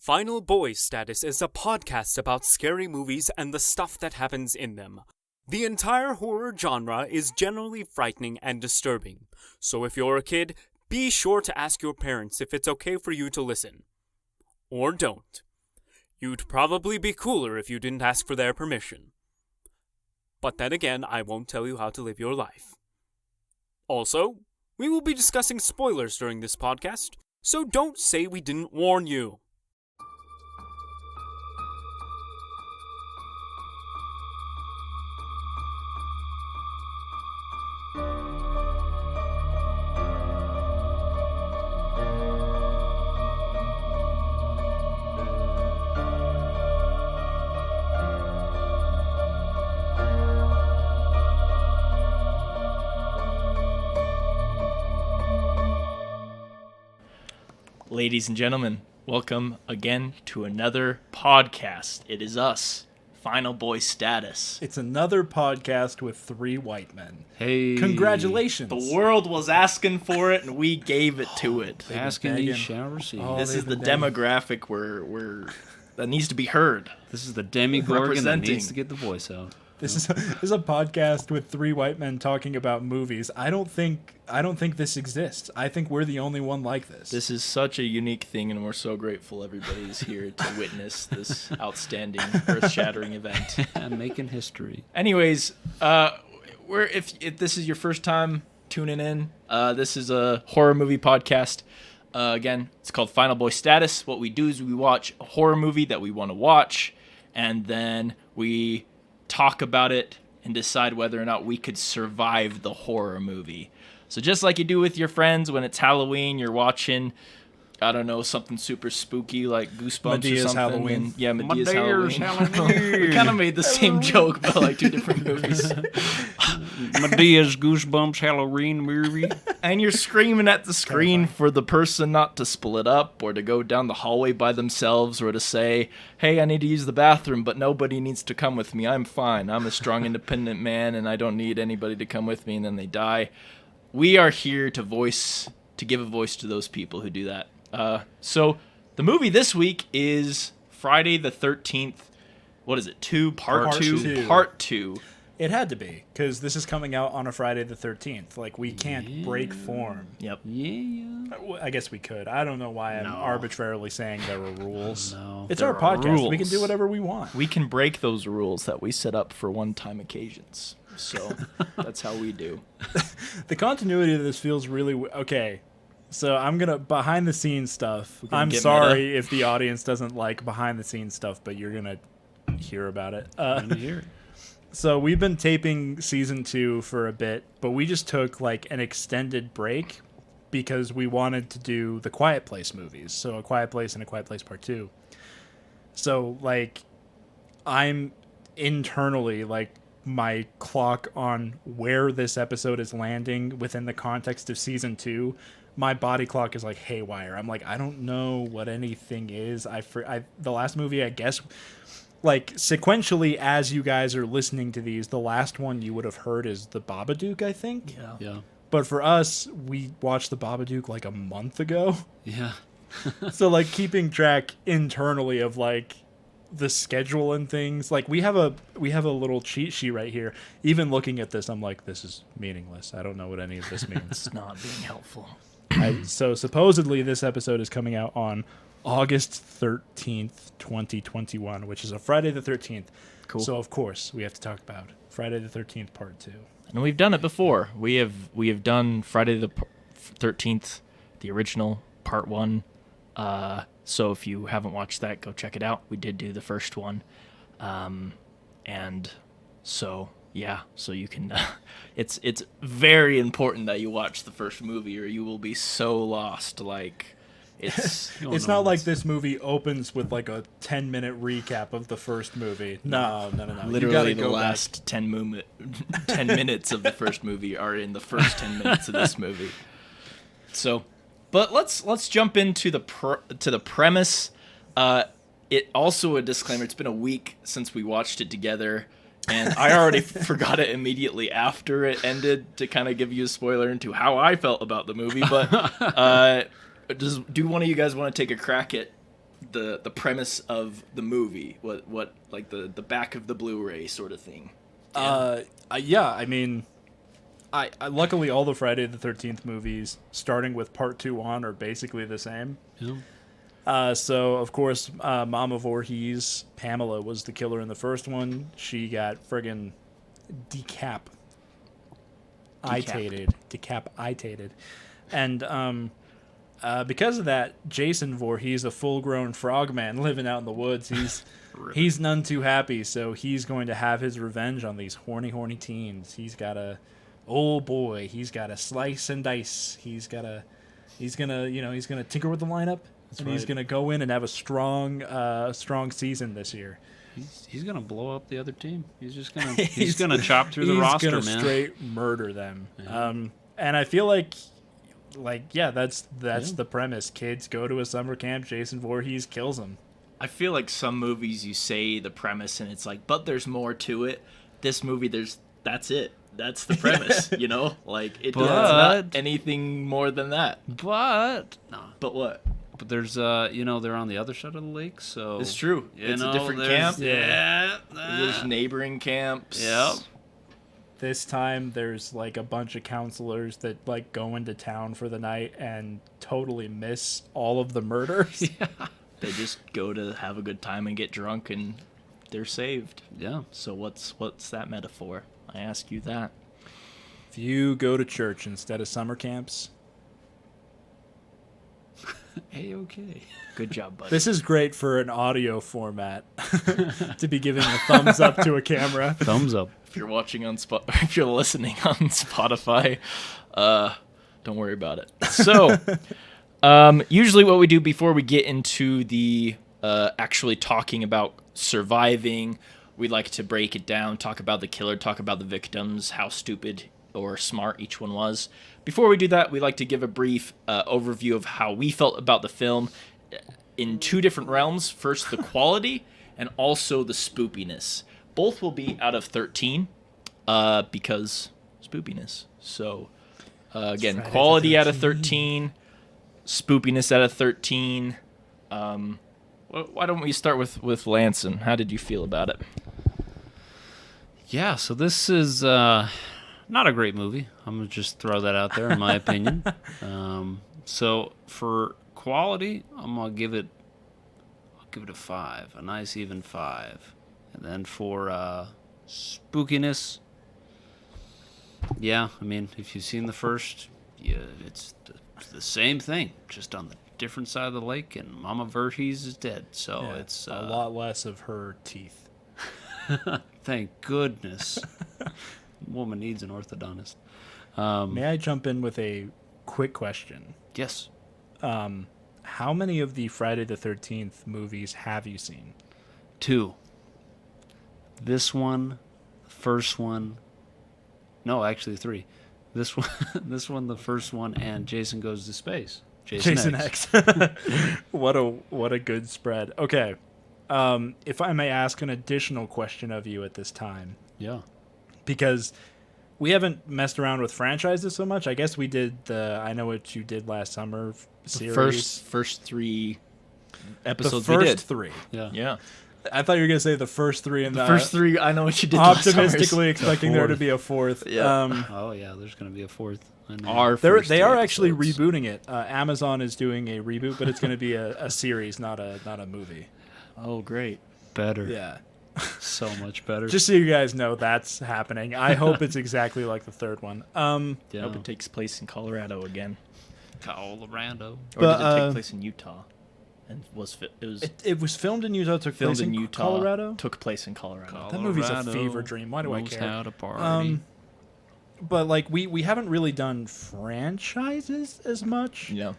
Final Boy Status is a podcast about scary movies and the stuff that happens in them. The entire horror genre is generally frightening and disturbing, so if you're a kid, be sure to ask your parents if it's okay for you to listen. Or don't. You'd probably be cooler if you didn't ask for their permission. But then again, I won't tell you how to live your life. Also, we will be discussing spoilers during this podcast, so don't say we didn't warn you. Ladies and gentlemen, welcome again to another podcast. It is us, Final Boy Status. It's another podcast with three white men. Hey. Congratulations. The world was asking for it, and we gave it to it. Asking you shall receive. This is the demographic where that needs to be heard. This is the Demigorgon that needs to get the voice out. This is a podcast with three white men talking about movies. I don't think this exists. I think we're the only one like this. This is such a unique thing, and we're so grateful everybody is here to witness this outstanding, earth-shattering event. I'm making history. Anyways, if this is your first time tuning in, this is a horror movie podcast. Again, it's called Final Boy Status. What we do is we watch a horror movie that we want to watch, and then we talk about it and decide whether or not we could survive the horror movie. So just like you do with your friends when it's Halloween, you're watching, I don't know, something super spooky like Goosebumps Medea's or something. Halloween. And, yeah, Medea's Halloween. We kind of made the same joke, but like two different movies. Medea's Goosebumps Halloween movie. And you're screaming at the screen for the person not to split up or to go down the hallway by themselves or to say, hey, I need to use the bathroom, but nobody needs to come with me. I'm fine. I'm a strong, independent man, and I don't need anybody to come with me, and then they die. We are here to give a voice to those people who do that. So the movie this week is Friday the 13th. What is it? Part two. It had to be, because this is coming out on a Friday the 13th. Like, we can't break form. Yep. Yeah. I guess we could. I don't know why I'm arbitrarily saying there are rules. No. It's our podcast. Rules. We can do whatever we want. We can break those rules that we set up for one-time occasions. So that's how we do. The continuity of this feels really... Okay. So I'm going to... Behind-the-scenes stuff. I'm sorry if the audience doesn't like behind-the-scenes stuff, but you're going to hear about it. I'm gonna hear it. So we've been taping season 2 for a bit, but we just took like an extended break because we wanted to do the Quiet Place movies. So A Quiet Place and A Quiet Place Part 2. So like I'm internally like my clock on where this episode is landing within the context of season 2. My body clock is like haywire. I'm like, I don't know what anything is. The last movie, I guess, like sequentially as you guys are listening to these, the last one you would have heard is The Babadook, I think. Yeah. But for us, we watched The Babadook like a month ago. Yeah. So like keeping track internally of like the schedule and things. Like we have a little cheat sheet right here. Even looking at this, I'm like, this is meaningless. I don't know what any of this means. It's not being helpful. So supposedly this episode is coming out on August 13th, 2021, which is a Friday the 13th. Cool. So, of course, we have to talk about Friday the 13th, Part 2. And we've done it before. We have done Friday the 13th, the original, Part 1. So if you haven't watched that, go check it out. We did do the first one. And so, yeah, so you can... it's very important that you watch the first movie or you will be so lost, like... It's not like this movie opens with like a 10-minute recap of the first movie. No. Literally the last 10 minutes of the first movie are in the first 10 minutes of this movie. So, but let's jump into the premise. It also a disclaimer. It's been a week since we watched it together, and I already forgot it immediately after it ended to kind of give you a spoiler into how I felt about the movie. But do one of you guys want to take a crack at the premise of the movie? What like the back of the Blu-ray sort of thing? Yeah, I mean, I luckily all the Friday the 13th movies, starting with part 2 on, are basically the same. Yeah. So of course, Mama Voorhees, Pamela, was the killer in the first one. She got friggin' decapitated, and because of that, Jason Voorhees, a full-grown frogman living out in the woods, he's none too happy. So he's going to have his revenge on these horny teens. He's got to slice and dice. He's gonna tinker with the lineup, he's gonna go in and have a strong season this year. He's gonna blow up the other team. He's gonna chop through the roster, man. He's gonna straight murder them. Yeah. And I feel like that's the premise. Kids go to a summer camp. Jason Voorhees kills them. I feel like some movies you say the premise and it's like, but there's more to it. This movie, that's it. That's the premise, you know? Like, it's not anything more than that. But what? But there's they're on the other side of the lake, so it's true. It's a different camp. Yeah. There's neighboring camps. Yep. This time there's like a bunch of counselors that like go into town for the night and totally miss all of the murders. Yeah. They just go to have a good time and get drunk and they're saved. Yeah. So what's that metaphor? I ask you that. If you go to church instead of summer camps, A-okay. Good job, buddy. This is great for an audio format to be giving a thumbs up to a camera. Thumbs up. If you're watching on if you're listening on Spotify, don't worry about it. So, usually what we do before we get into the actually talking about surviving, we like to break it down, talk about the killer, talk about the victims, how stupid or smart each one was. Before we do that, we like to give a brief overview of how we felt about the film in two different realms. First, the quality, and also the spoopiness. Both will be out of 13 because spoopiness. So, again, quality out of 13, spoopiness out of 13. Why don't we start with Lanson? How did you feel about it? Yeah, so this is not a great movie. I'm going to just throw that out there in my opinion. So for quality, I'm going to give it a 5, a nice even 5. And then for spookiness, yeah, I mean, if you've seen the first, yeah, it's the same thing, just on the different side of the lake, and Mama Voorhees is dead. So Yeah, it's a lot less of her teeth. Thank goodness. Woman needs an orthodontist. May I jump in with a quick question? Yes. How many of the Friday the 13th movies have you seen? 2. This one, the first one. No, actually 3. This one, the first one, and Jason Goes to Space. Jason X. What a good spread. Okay. If I may ask an additional question of you at this time. Yeah. Because we haven't messed around with franchises so much. I guess we did the I Know What You Did Last Summer series. First 3 episodes the first we did. 3. Yeah. I thought you were going to say the first 3 and the first 3 I Know What You Did Last Summer. Optimistically expecting there to be a 4th. Yeah. Oh yeah, there's going to be a 4th. They are actually rebooting it. Amazon is doing a reboot, but it's going to be a series, not a movie. Oh, great. Better. Yeah. So much better. Just so you guys know, that's happening. I hope it's exactly like the third one. I hope it takes place in Colorado again. Colorado. Or did it take place in Utah? And it was filmed in Utah. Took place in Utah. Colorado. Took place in Colorado. That movie's a fever dream. Why do I care? How to party. But like we haven't really done franchises as much. Yeah.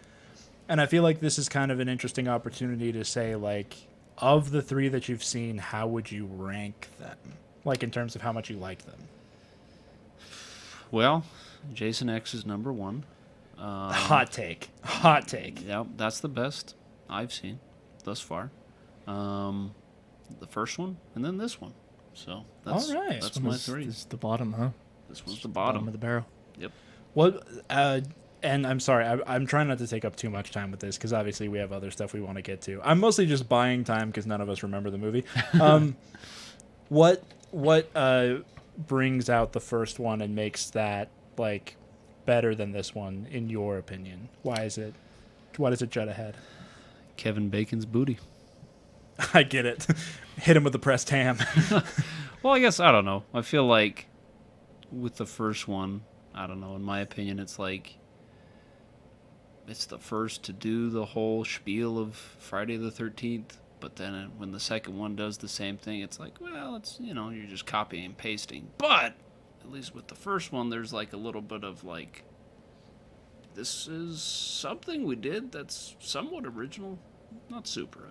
And I feel like this is kind of an interesting opportunity to say, like, of the 3 that you've seen, how would you rank them? Like, in terms of how much you like them. Well, Jason X is number 1. Hot take. Yeah, that's the best I've seen thus far. The first one, and then this one. So that's, all right. That's my 3. This is the bottom, huh? This was the bottom of the barrel. Yep. What and I'm sorry, I'm trying not to take up too much time with this because obviously we have other stuff we want to get to. I'm mostly just buying time because none of us remember the movie. What brings out the first one and makes that like better than this one in your opinion? Why does it jut ahead? Kevin Bacon's booty. I get it. Hit him with the pressed ham. Well, I guess, I don't know. I feel like with the first one, I don't know, in my opinion, it's like it's the first to do the whole spiel of Friday the 13th, but then when the second one does the same thing, it's like, well, it's, you're just copying and pasting. But at least with the first one, there's like a little bit of like, this is something we did that's somewhat original. Not super,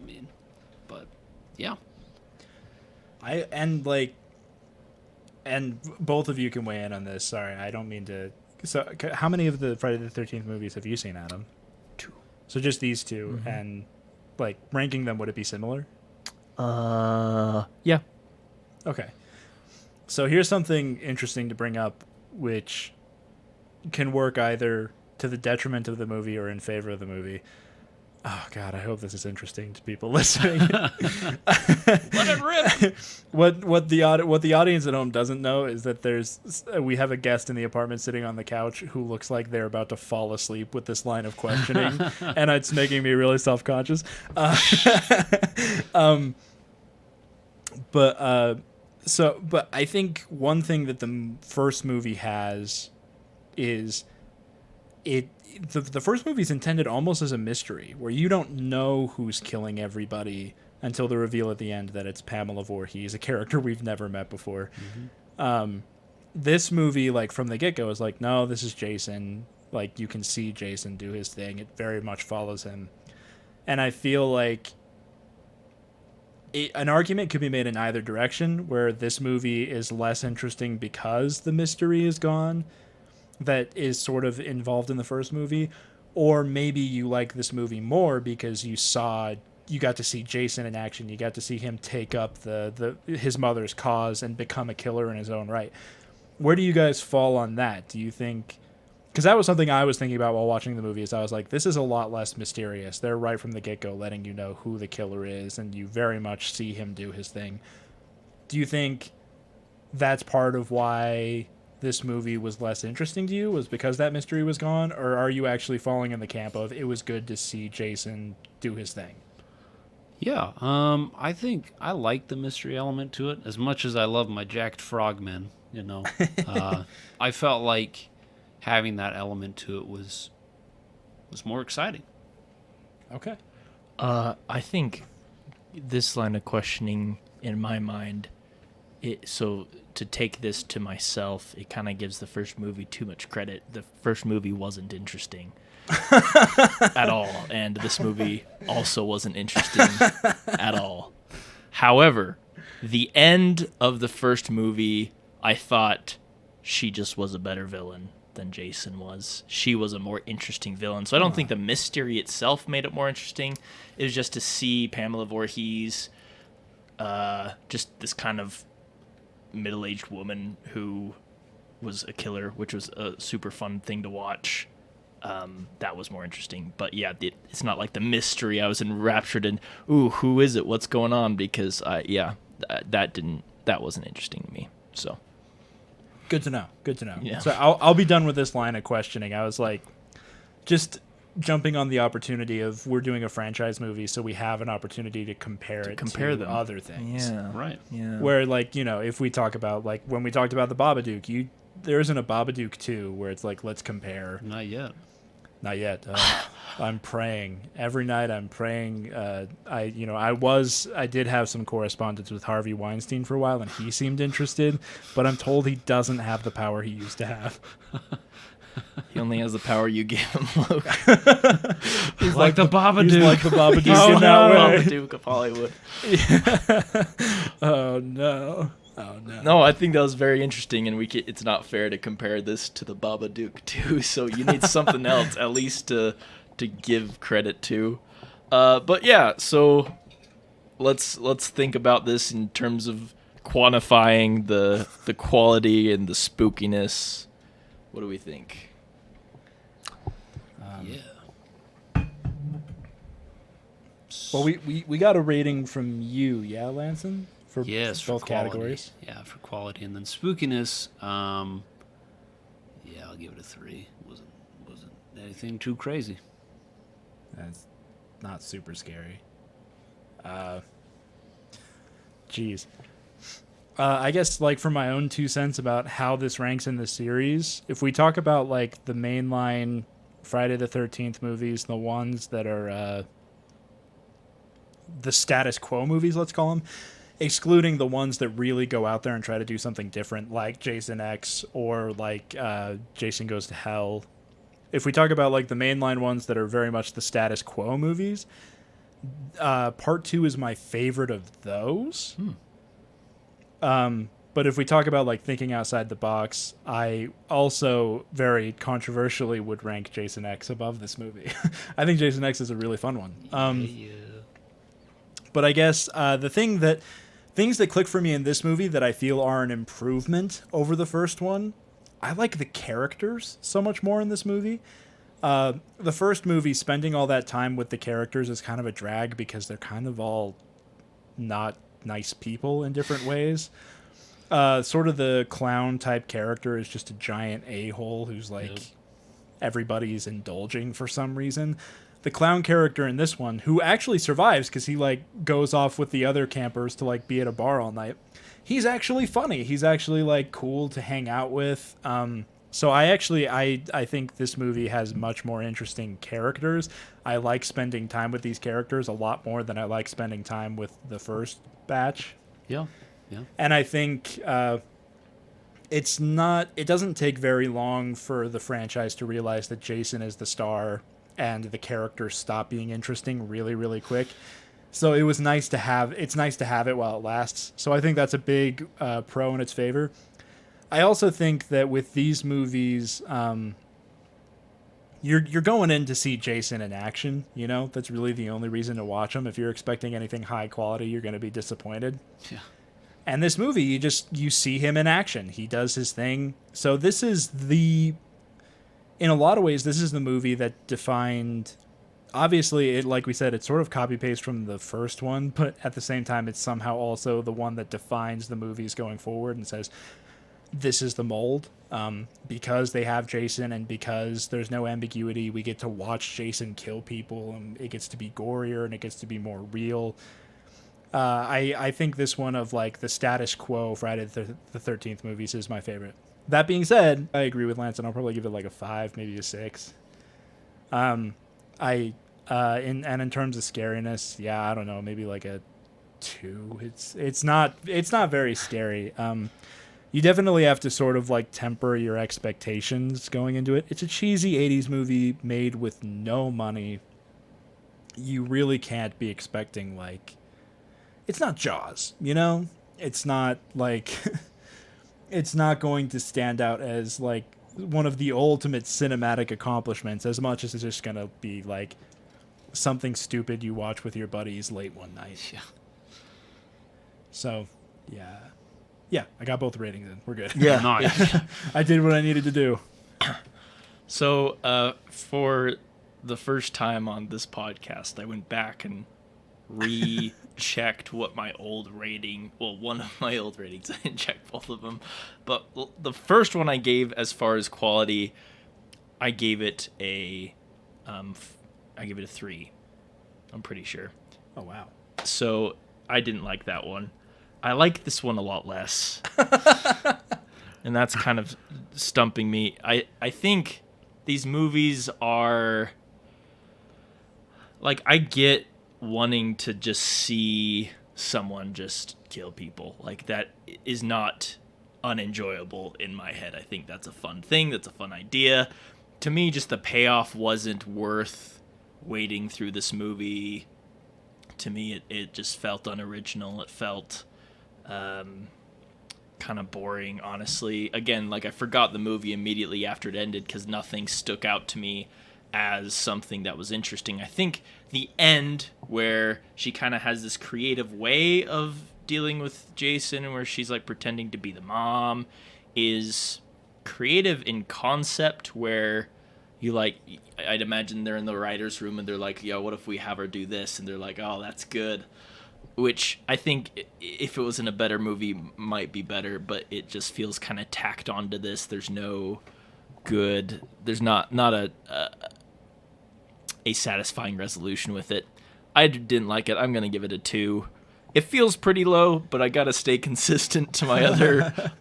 but yeah. And both of you can weigh in on this. Sorry, I don't mean to. So, how many of the Friday the 13th movies have you seen, Adam? 2. So just these 2, and like ranking them, would it be similar? Yeah. Okay. So here's something interesting to bring up, which can work either to the detriment of the movie or in favor of the movie. Oh God, I hope this is interesting to people listening. Let it rip. What the audience at home doesn't know is that we have a guest in the apartment sitting on the couch who looks like they're about to fall asleep with this line of questioning, and it's making me really self-conscious. But I think one thing that the first movie has is the first movie is intended almost as a mystery where you don't know who's killing everybody until the reveal at the end that it's Pamela Voorhees, a character we've never met before. This movie, like from the get-go, is like, no, this is Jason. Like you can see Jason do his thing. It very much follows him. And I feel like an argument could be made in either direction, where this movie is less interesting because the mystery is gone that is sort of involved in the first movie, or maybe you like this movie more because you got to see Jason in action. You got to see him take up his mother's cause and become a killer in his own right. Where do you guys fall on that? Do you think, because that was something I was thinking about while watching the movie, is I was like, this is a lot less mysterious. They're right from the get-go letting you know who the killer is, and you very much see him do his thing. Do you think that's part of why this movie was less interesting to you, was because that mystery was gone, or are you actually falling in the camp of it was good to see Jason do his thing? Yeah, I think I like the mystery element to it as much as I love my jacked frogmen. I felt like having that element to it was more exciting. Okay. I think this line of questioning in my mind, so to take this to myself, it kind of gives the first movie too much credit. The first movie wasn't interesting at all, and this movie also wasn't interesting at all. However, the end of the first movie, I thought she just was a better villain than Jason was. She was a more interesting villain. So I don't think the mystery itself made it more interesting. It was just to see Pamela Voorhees, just this kind of middle-aged woman who was a killer, which was a super fun thing to watch. That was more interesting. But yeah, it's not like the mystery I was enraptured in. Ooh, who is it? What's going on? Because that wasn't interesting to me. So good to know. Yeah. So I'll be done with this line of questioning. I was like, just jumping on the opportunity of we're doing a franchise movie, so we have an opportunity to compare them other things. Yeah. Right. Yeah. Where, like, if we talk about, like, when we talked about the Babadook, there isn't a Babadook 2 where it's like, let's compare. Not yet. I'm praying. Every night I'm praying. I did have some correspondence with Harvey Weinstein for a while, and he seemed interested, but I'm told he doesn't have the power he used to have. He only has the power you gave him, Luke. He's like the Babadook. He's like the Babadook in that way. Babadook of Hollywood. Oh no. No, I think that was very interesting, and it's not fair to compare this to the Babadook too. So you need something else at least to give credit to. But yeah, so let's think about this in terms of quantifying the quality and the spookiness. What do we think? Yeah. Well, we got a rating from you, yeah, Lanson? For Yes, both for quality. categories. Yeah, for quality, and then spookiness. Yeah, I'll give it a 3. Wasn't anything too crazy. That's not super scary. Jeez. I guess, like, for my own 2 cents about how this ranks in the series, if we talk about, like, the mainline Friday the 13th movies, the ones that are the status quo movies, let's call them, excluding the ones that really go out there and try to do something different, like Jason X or like Jason Goes to Hell. If we talk about like the mainline ones that are very much the status quo movies, part 2 is my favorite of those. But if we talk about like thinking outside the box, I also very controversially would rank Jason X above this movie. I think Jason X is a really fun one. Yeah. But I guess things that click for me in this movie that I feel are an improvement over the first one, I like the characters so much more in this movie. The first movie, spending all that time with the characters is kind of a drag because they're kind of all not nice people in different ways. Sort of the clown type character is just a giant a-hole who's like everybody's indulging for some reason. The clown character in this one, who actually survives because he like goes off with the other campers to like be at a bar all night, he's actually funny. He's actually like cool to hang out with. So I think this movie has much more interesting characters. I like spending time with these characters a lot more than I like spending time with the first batch. Yeah. And I think it doesn't take very long for the franchise to realize that Jason is the star and the characters stop being interesting really, really quick. So it's nice to have it while it lasts. So I think that's a big pro in its favor. I also think that with these movies, you're going in to see Jason in action. You know, that's really the only reason to watch him. If you're expecting anything high quality, you're going to be disappointed. Yeah. And this movie, you see him in action. He does his thing. So in a lot of ways, this is the movie that defined. Obviously, like we said, it's sort of copy-paste from the first one, but at the same time, it's somehow also the one that defines the movies going forward and says, this is the mold. Because they have Jason and because there's no ambiguity, we get to watch Jason kill people, and it gets to be gorier and it gets to be more real. I think this one of like the status quo Friday the 13th movies is my favorite. That being said, I agree with Lance, and I'll probably give it like a 5, maybe a 6. In terms of scariness, yeah, I don't know, maybe like a 2. It's not very scary. You definitely have to sort of like temper your expectations going into it. It's a cheesy 80s movie made with no money. You really can't be expecting like, it's not Jaws, you know? It's not like it's not going to stand out as like one of the ultimate cinematic accomplishments as much as it's just going to be like something stupid you watch with your buddies late one night. Yeah. So, yeah, I got both ratings in. We're good. Yeah. Nice. I did what I needed to do. So, for the first time on this podcast, I went back and rechecked what my old rating. Well, one of my old ratings. I didn't check both of them, but the first one I gave, as far as quality, I gave it a 3. I'm pretty sure. Oh wow. So I didn't like that one. I like this one a lot less. And that's kind of stumping me. I think these movies are like, I get wanting to just see someone just kill people. Like, that is not unenjoyable in my head. I think that's a fun thing. That's a fun idea. To me, just the payoff wasn't worth waiting through this movie. To me, it just felt unoriginal. It felt kind of boring, honestly. Again, like, I forgot the movie immediately after it ended because nothing stuck out to me as something that was interesting. I think the end, where she kind of has this creative way of dealing with Jason, and where she's like pretending to be the mom, is creative in concept, where I'd imagine they're in the writer's room and they're like, yo, what if we have her do this? And they're like, oh, that's good. Which I think if it was in a better movie might be better, but it just feels kind of tacked onto this. There's no good, there's not a satisfying resolution with it. I didn't like it. I'm going to give it a 2. It feels pretty low, but I got to stay consistent to my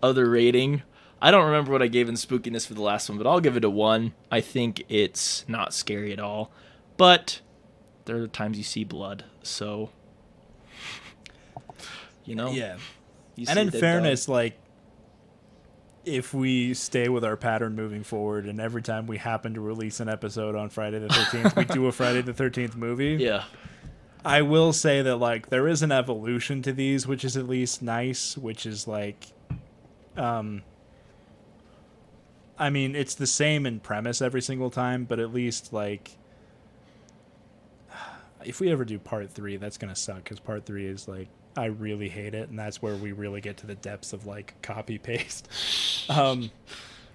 other rating. I don't remember what I gave in spookiness for the last one, but I'll give it a 1. I think it's not scary at all, but there are times you see blood, so Yeah. You And see in a dead fairness, dog. like, if we stay with our pattern moving forward, and every time we happen to release an episode on Friday the 13th, we do a Friday the 13th movie. Yeah. I will say that, like, there is an evolution to these, which is at least nice, which is, like, I mean, it's the same in premise every single time, but at least, like, if we ever do part 3, that's going to suck, because part 3 is, like, I really hate it, and that's where we really get to the depths of, like, copy-paste. But,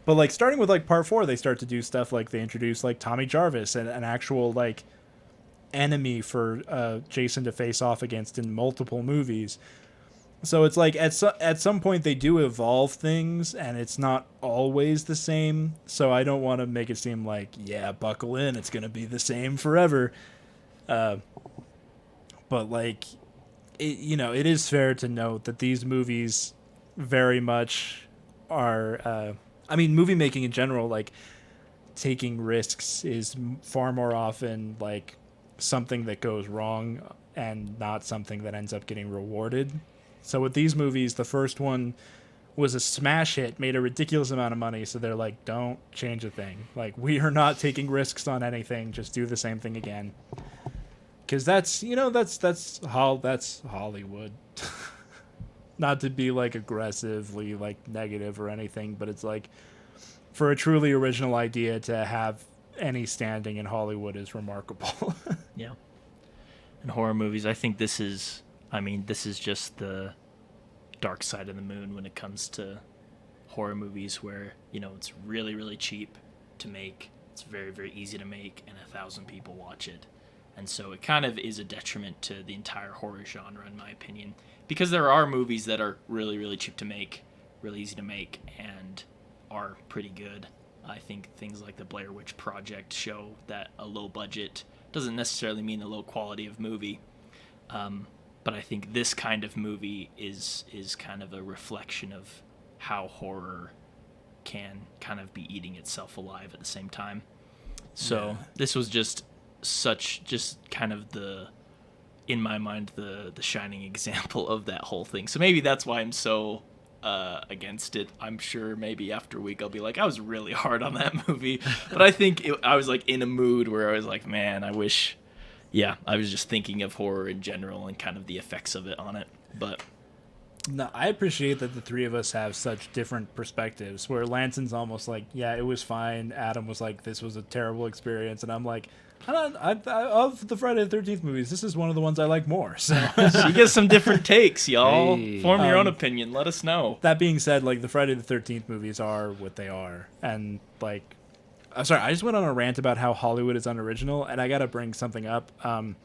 like, starting with, like, part 4, they start to do stuff like they introduce, like, Tommy Jarvis, and an actual, like, enemy for Jason to face off against in multiple movies. So it's like at some point they do evolve things, and it's not always the same. So I don't want to make it seem like, yeah, buckle in, it's gonna be the same forever. But like, it is fair to note that these movies very much are. I mean, movie making in general, like, taking risks is far more often like something that goes wrong and not something that ends up getting rewarded. So with these movies, the first one was a smash hit, made a ridiculous amount of money, so they're like, don't change a thing. Like, we are not taking risks on anything, just do the same thing again. Because that's Hollywood. Not to be, like, aggressively, like, negative or anything, but it's like, for a truly original idea to have any standing in Hollywood is remarkable. Yeah. In horror movies, I think this is just the dark side of the moon when it comes to horror movies, where, it's really, really cheap to make. It's very, very easy to make, and 1,000 people watch it. And so it kind of is a detriment to the entire horror genre, in my opinion, because there are movies that are really, really cheap to make, really easy to make, and are pretty good. I think things like the Blair Witch Project show that a low budget doesn't necessarily mean a low quality of movie. But I think this kind of movie is kind of a reflection of how horror can kind of be eating itself alive at the same time. So This was just kind of in my mind, the shining example of that whole thing. So maybe that's why I'm so against it. I'm sure maybe after a week I'll be like, I was really hard on that movie. But I think I was like in a mood where I was like, man, I wish... Yeah, I was just thinking of horror in general and kind of the effects of it on it. But no, I appreciate that the three of us have such different perspectives, where Lanson's almost like, yeah, it was fine. Adam was like, this was a terrible experience. And I'm like, of the Friday the 13th movies, this is one of the ones I like more. So you get some different takes, y'all. Hey. Form your own opinion. Let us know. That being said, like, the Friday the 13th movies are what they are. And, like, I'm sorry, I just went on a rant about how Hollywood is unoriginal, and I got to bring something up. I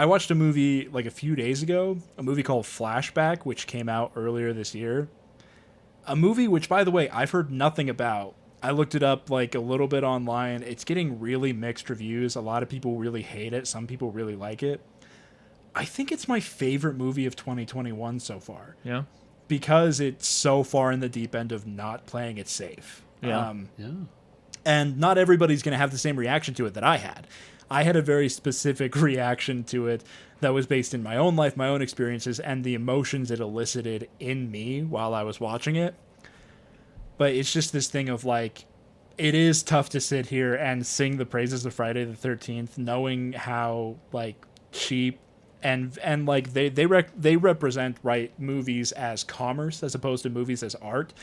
watched a movie like a few days ago, a movie called Flashback, which came out earlier this year. A movie which, by the way, I've heard nothing about. I looked it up like a little bit online. It's getting really mixed reviews. A lot of people really hate it. Some people really like it. I think it's my favorite movie of 2021 so far. Yeah. Because it's so far in the deep end of not playing it safe. Yeah. And not everybody's going to have the same reaction to it that I had. I had a very specific reaction to it that was based in my own life, my own experiences, and the emotions it elicited in me while I was watching it. But it's just this thing of, like, it is tough to sit here and sing the praises of Friday the 13th, knowing how, like, cheap and like they represent, right, movies as commerce as opposed to movies as art.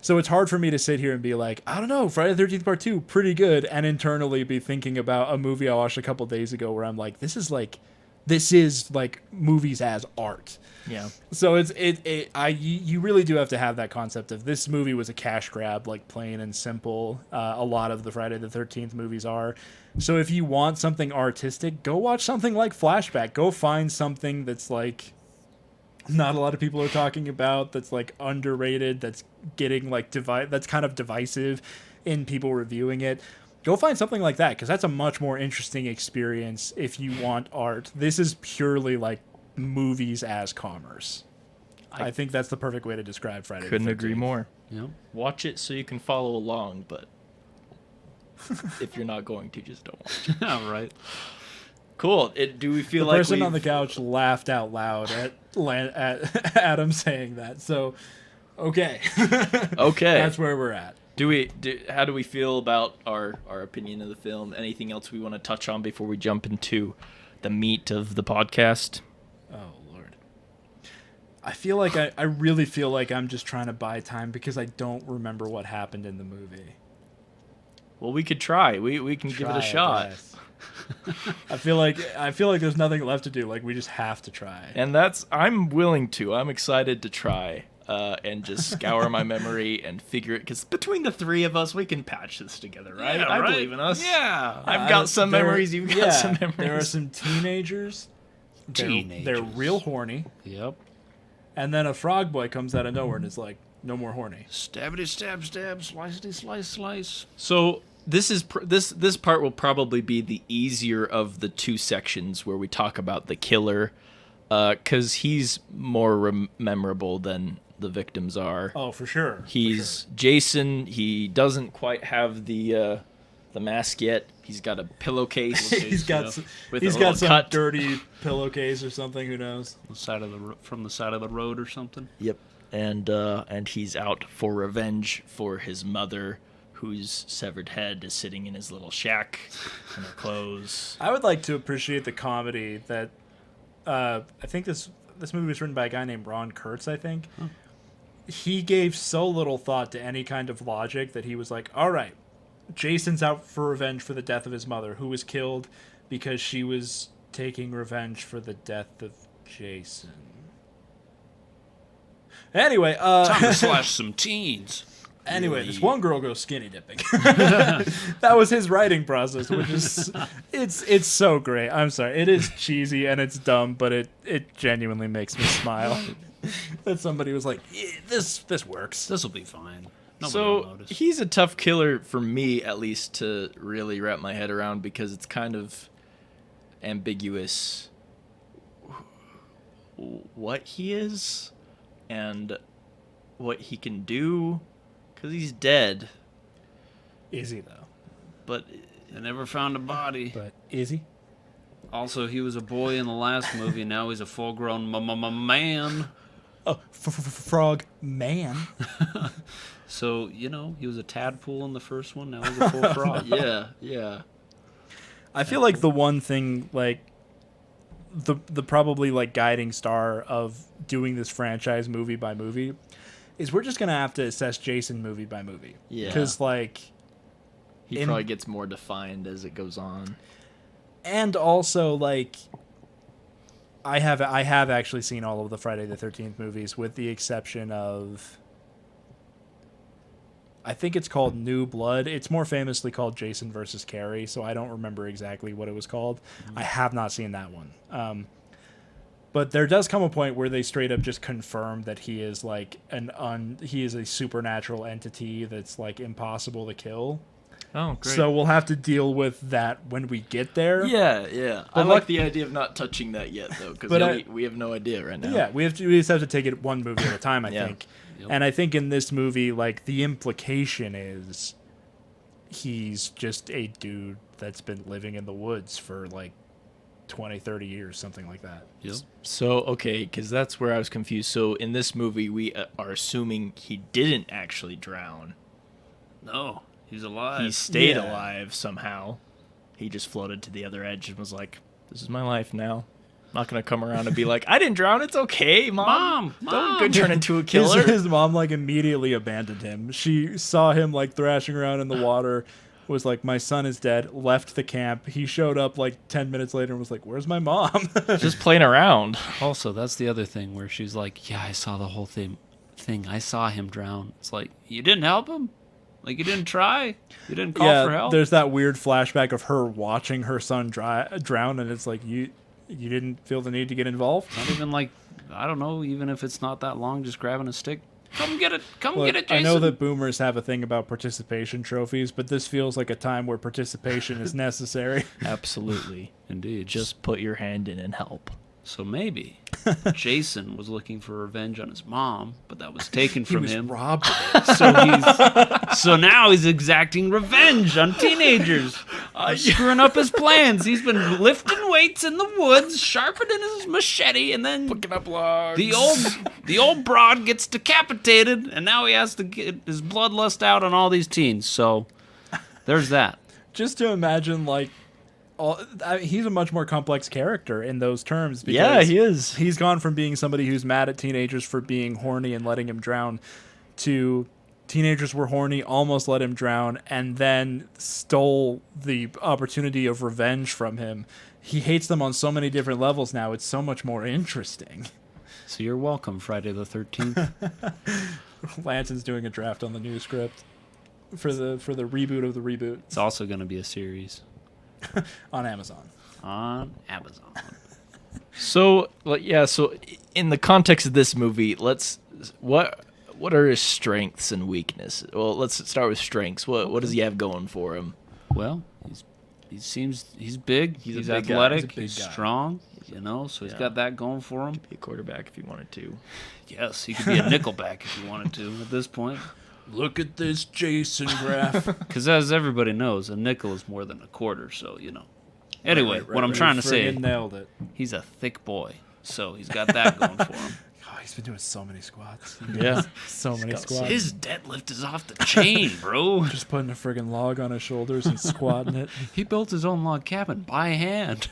So it's hard for me to sit here and be like, I don't know, Friday the 13th Part 2, pretty good, and internally be thinking about a movie I watched a couple days ago where I'm like, this is like this is like movies as art. Yeah. So you really do have to have that concept of this movie was a cash grab, like plain and simple. A lot of the Friday the 13th movies are. So if you want something artistic, go watch something like Flashback. Go find something that's like not a lot of people are talking about, that's like underrated, that's getting like that's kind of divisive in people reviewing it. Go find something like that, because that's a much more interesting experience if you want art. This is purely like movies as commerce. I think that's the perfect way to describe Friday the 13th. Couldn't agree more. Yeah. Watch it so you can follow along, but if you're not going to, just don't watch it. Yeah, right. Cool. Do we feel The like person on the couch laughed out loud at Adam saying that. So, okay. Okay. That's where we're at. How do we feel about our opinion of the film? Anything else we want to touch on before we jump into the meat of the podcast? Oh, Lord. I feel like I really feel like I'm just trying to buy time because I don't remember what happened in the movie. Well, we could try. We can give it a shot. Yes. I feel like there's nothing left to do. Like, we just have to try. And I'm willing to. I'm excited to try and just scour my memory and figure it. Because between the three of us, we can patch this together, right? Yeah, I right. believe in us. Yeah. I've got some memories. You've got some memories. There are some teenagers. They're real horny. Yep. And then a frog boy comes out of nowhere and is like, no more horny. Stabbity stab stab, slicety slice slice. So this part will probably be the easier of the two sections where we talk about the killer, because he's more memorable than the victims are. Oh, for sure. He's Jason. He doesn't quite have the mask yet. He's got a pillowcase. He's got some cut. dirty pillowcase or something. Who knows? From the side of the road or something. Yep. And he's out for revenge for his mother, whose severed head is sitting in his little shack in her clothes. I would like to appreciate the comedy that I think this movie was written by a guy named Ron Kurtz, I think. Huh. He gave so little thought to any kind of logic that he was like, all right, Jason's out for revenge for the death of his mother, who was killed because she was taking revenge for the death of Jason. Anyway, Time to slash some teens. Anyway, this one girl goes skinny dipping. That was his writing process, which is it's so great. I'm sorry, it is cheesy and it's dumb, but it genuinely makes me smile. That somebody was like, this works. This will be fine. Nobody will So notice. he's a tough killer for me, at least, to really wrap my head around, because it's kind of ambiguous what he is and what he can do, because he's dead. Is he though? But They never found a body. But is he? Also, he was a boy in the last movie. Now he's a full-grown man. Oh, frog man. So, he was a tadpole in the first one. Now he's a full frog. yeah. I feel like the one thing, like, the probably, like, guiding star of doing this franchise movie by movie is we're just going to have to assess Jason movie by movie. Yeah. Because, like... He probably gets more defined as it goes on. And also, like... I have actually seen all of the Friday the 13th movies, with the exception of... I think it's called New Blood. It's more famously called Jason versus Carrie, so I don't remember exactly what it was called. Mm-hmm. I have not seen that one. But there does come a point where they straight up just confirm that he is like he is a supernatural entity that's like impossible to kill. Oh, great. So we'll have to deal with that when we get there. Yeah. I But like the idea of not touching that yet, though, because we have no idea right now. Yeah, we just have to take it one movie at a time, I think. Yep. And I think in this movie, like, the implication is he's just a dude that's been living in the woods for, like, 20, 30 years, something like that. Yep. So, okay, because that's where I was confused. So in this movie, we are assuming he didn't actually drown. No, he's alive. He stayed Yeah. alive somehow. He just floated to the other edge and was like, this is my life now. I'm not going to come around and be like, I didn't drown. It's okay, Mom. Don't go turn into a killer. His mom, like, immediately abandoned him. She saw him, like, thrashing around in the water, was like, my son is dead, left the camp. He showed up like 10 minutes later and was like, where's my mom? Just playing around. Also, that's the other thing where she's like, yeah, I saw the whole thing. I saw him drown. It's like, you didn't help him? Like, you didn't try? You didn't call for help? There's that weird flashback of her watching her son drown, and it's like, you didn't feel the need to get involved? Not even like, I don't know, even if it's not that long, just grabbing a stick. Come get it. Come Look, get it, Jason. I know that boomers have a thing about participation trophies, but this feels like a time where participation is necessary. Absolutely. Indeed. Just put your hand in and help. So maybe Jason was looking for revenge on his mom, but that was taken from him. Robbed. So now he's exacting revenge on teenagers, screwing up his plans. He's been lifting weights in the woods, sharpening his machete, and then Picking up logs. the old broad gets decapitated, and now he has to get his bloodlust out on all these teens. So there's that. Just to imagine, like, he's a much more complex character in those terms. Because Yeah, he is. He's gone from being somebody who's mad at teenagers for being horny and letting him drown to teenagers were horny, almost let him drown, and then stole the opportunity of revenge from him. He hates them on so many different levels now. It's so much more interesting. So you're welcome, Friday the 13th. Lanson's doing a draft on the new script for the reboot of the reboot It's also going to be a series on Amazon. on Amazon. So, so in the context of this movie, what are his strengths and weaknesses? Well, let's start with strengths. What does he have going for him? Well, he's big. He's a He's big guy. athletic. He's a big guy. Strong. So he's got that going for him. Be a quarterback if he wanted to. Yes, he could be a nickelback if he wanted to at this point. Look at this Jason graph. Because as everybody knows, a nickel is more than a quarter. So Anyway, what I'm trying to say, Nailed it. he's a thick boy. So he's got that going for him. Oh, he's been doing so many squats. Yeah. So many squats. His deadlift is off the chain, bro. Just putting a friggin' log on his shoulders and squatting it. He built his own log cabin by hand.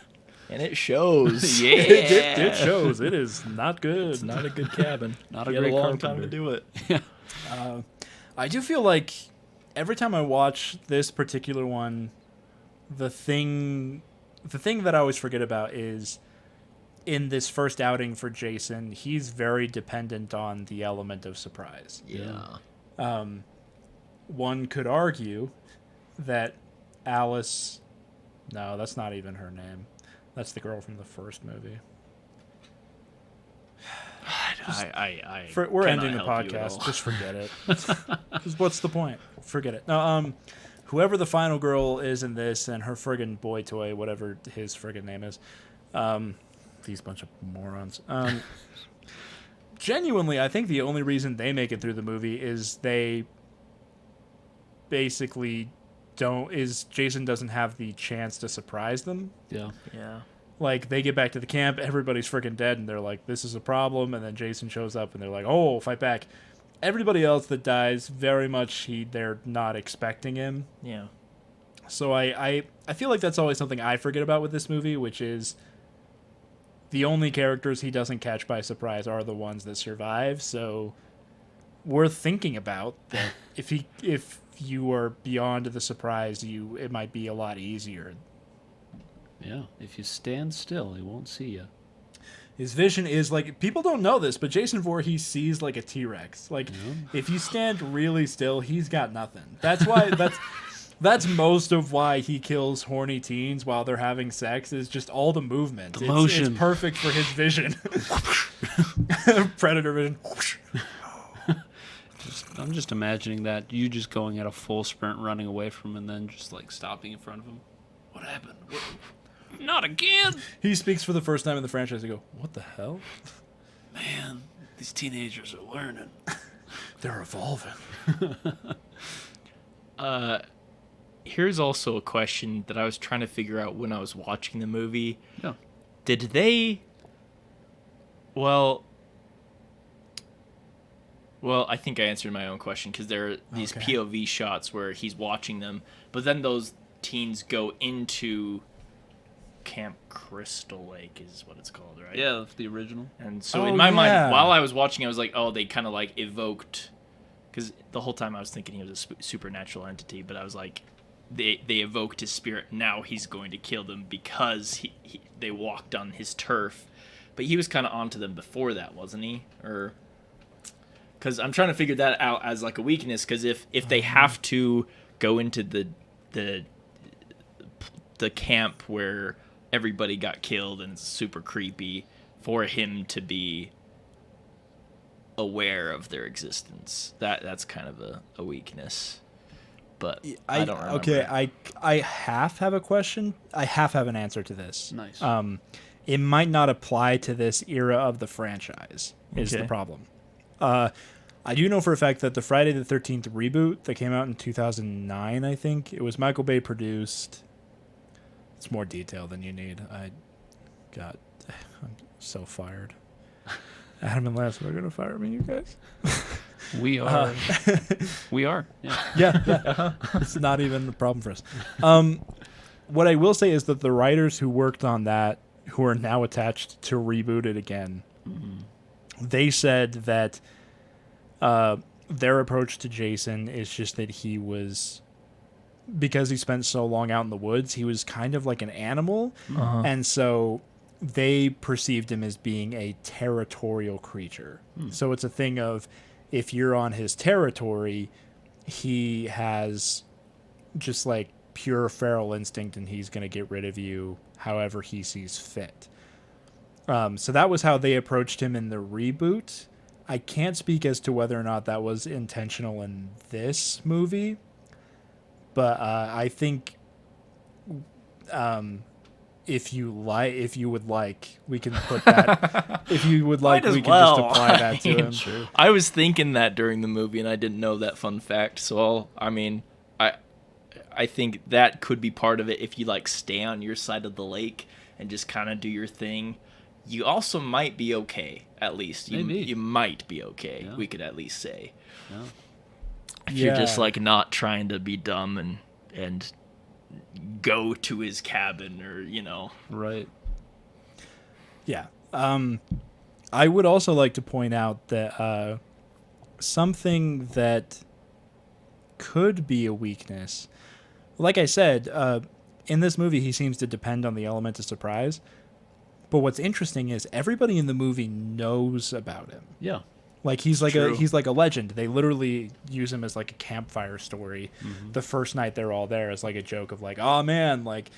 And it shows. Yeah. It shows. It is not good. It's not a good cabin. Not a He had great a long carpenter. time to do it. I do feel like every time I watch this particular one, the thing that I always forget about is in this first outing for Jason, he's very dependent on the element of surprise. Yeah. One could argue that Alice... No, that's not even her name. That's the girl from the first movie. We're ending the podcast. Just forget it. Just what's the point? Forget it. No, whoever the final girl is in this and her friggin' boy toy, whatever his friggin' name is, these bunch of morons. Genuinely, I think the only reason they make it through the movie is they basically Jason doesn't have the chance to surprise them. Yeah. Yeah. Like, they get back to the camp, everybody's freaking dead, and they're like, this is a problem, and then Jason shows up, and they're like, oh, fight back. Everybody else that dies, very much they're not expecting him. Yeah. So I feel like that's always something I forget about with this movie, which is the only characters he doesn't catch by surprise are the ones that survive, so worth thinking about that if you are beyond the surprise, it might be a lot easier. Yeah. If you stand still, he won't see you. His vision is like, people don't know this, but Jason Voorhees sees like a T-Rex. Like, if you stand really still, he's got nothing. That's why that's most of why he kills horny teens while they're having sex, is just all the movement. The motion. It's perfect for his vision. Predator vision. I'm just imagining that you just going at a full sprint, running away from him, and then just like stopping in front of him. What happened? Not again! He speaks for the first time in the franchise. I go, what the hell? Man, these teenagers are learning. They're evolving. Here's also a question that I was trying to figure out when I was watching the movie. Yeah. Did they... Well, I think I answered my own question, because there are these POV shots where he's watching them, but then those teens go into Camp Crystal Lake is what it's called, right? Yeah, the original. And so in my mind, while I was watching, I was like, oh, they kind of like evoked, because the whole time I was thinking he was a supernatural entity, but I was like, they evoked his spirit. Now he's going to kill them because they walked on his turf. But he was kind of onto them before that, wasn't he? Or because I'm trying to figure that out as like a weakness. Because if they have to go into the camp where everybody got killed and it's super creepy, for him to be aware of their existence, that's kind of a weakness. But I don't remember. Okay, I half have a question. I half have an answer to this. Nice. It might not apply to this era of the franchise, is the problem. I do know for a fact that the Friday the 13th reboot that came out in 2009, I think, it was Michael Bay produced. It's more detail than you need. I'm so fired. Adam and Lance are going to fire me, you guys. We are. We are. Yeah. Yeah. It's not even a problem for us. What I will say is that the writers who worked on that, who are now attached to reboot it again, they said that their approach to Jason is just that he was, because he spent so long out in the woods, he was kind of like an animal. And so they perceived him as being a territorial creature. So it's a thing of, if you're on his territory, he has just like pure feral instinct and he's going to get rid of you however he sees fit. So that was how they approached him in the reboot. I can't speak as to whether or not that was intentional in this movie, but I think if you would like, we can put that. If you would like, we can just apply that to him. Sure. I was thinking that during the movie, and I didn't know that fun fact. So I think that could be part of it. If you like stay on your side of the lake and just kind of do your thing, you also might be okay. At least you might be okay. Yeah. We could at least say, if you're just like not trying to be dumb and go to his cabin, or Right. Yeah. I would also like to point out that something that could be a weakness, like I said, in this movie he seems to depend on the element of surprise, but what's interesting is everybody in the movie knows about him. Yeah. Like he's like a legend. They literally use him as like a campfire story. The first night they're all there as like a joke of like, oh man, like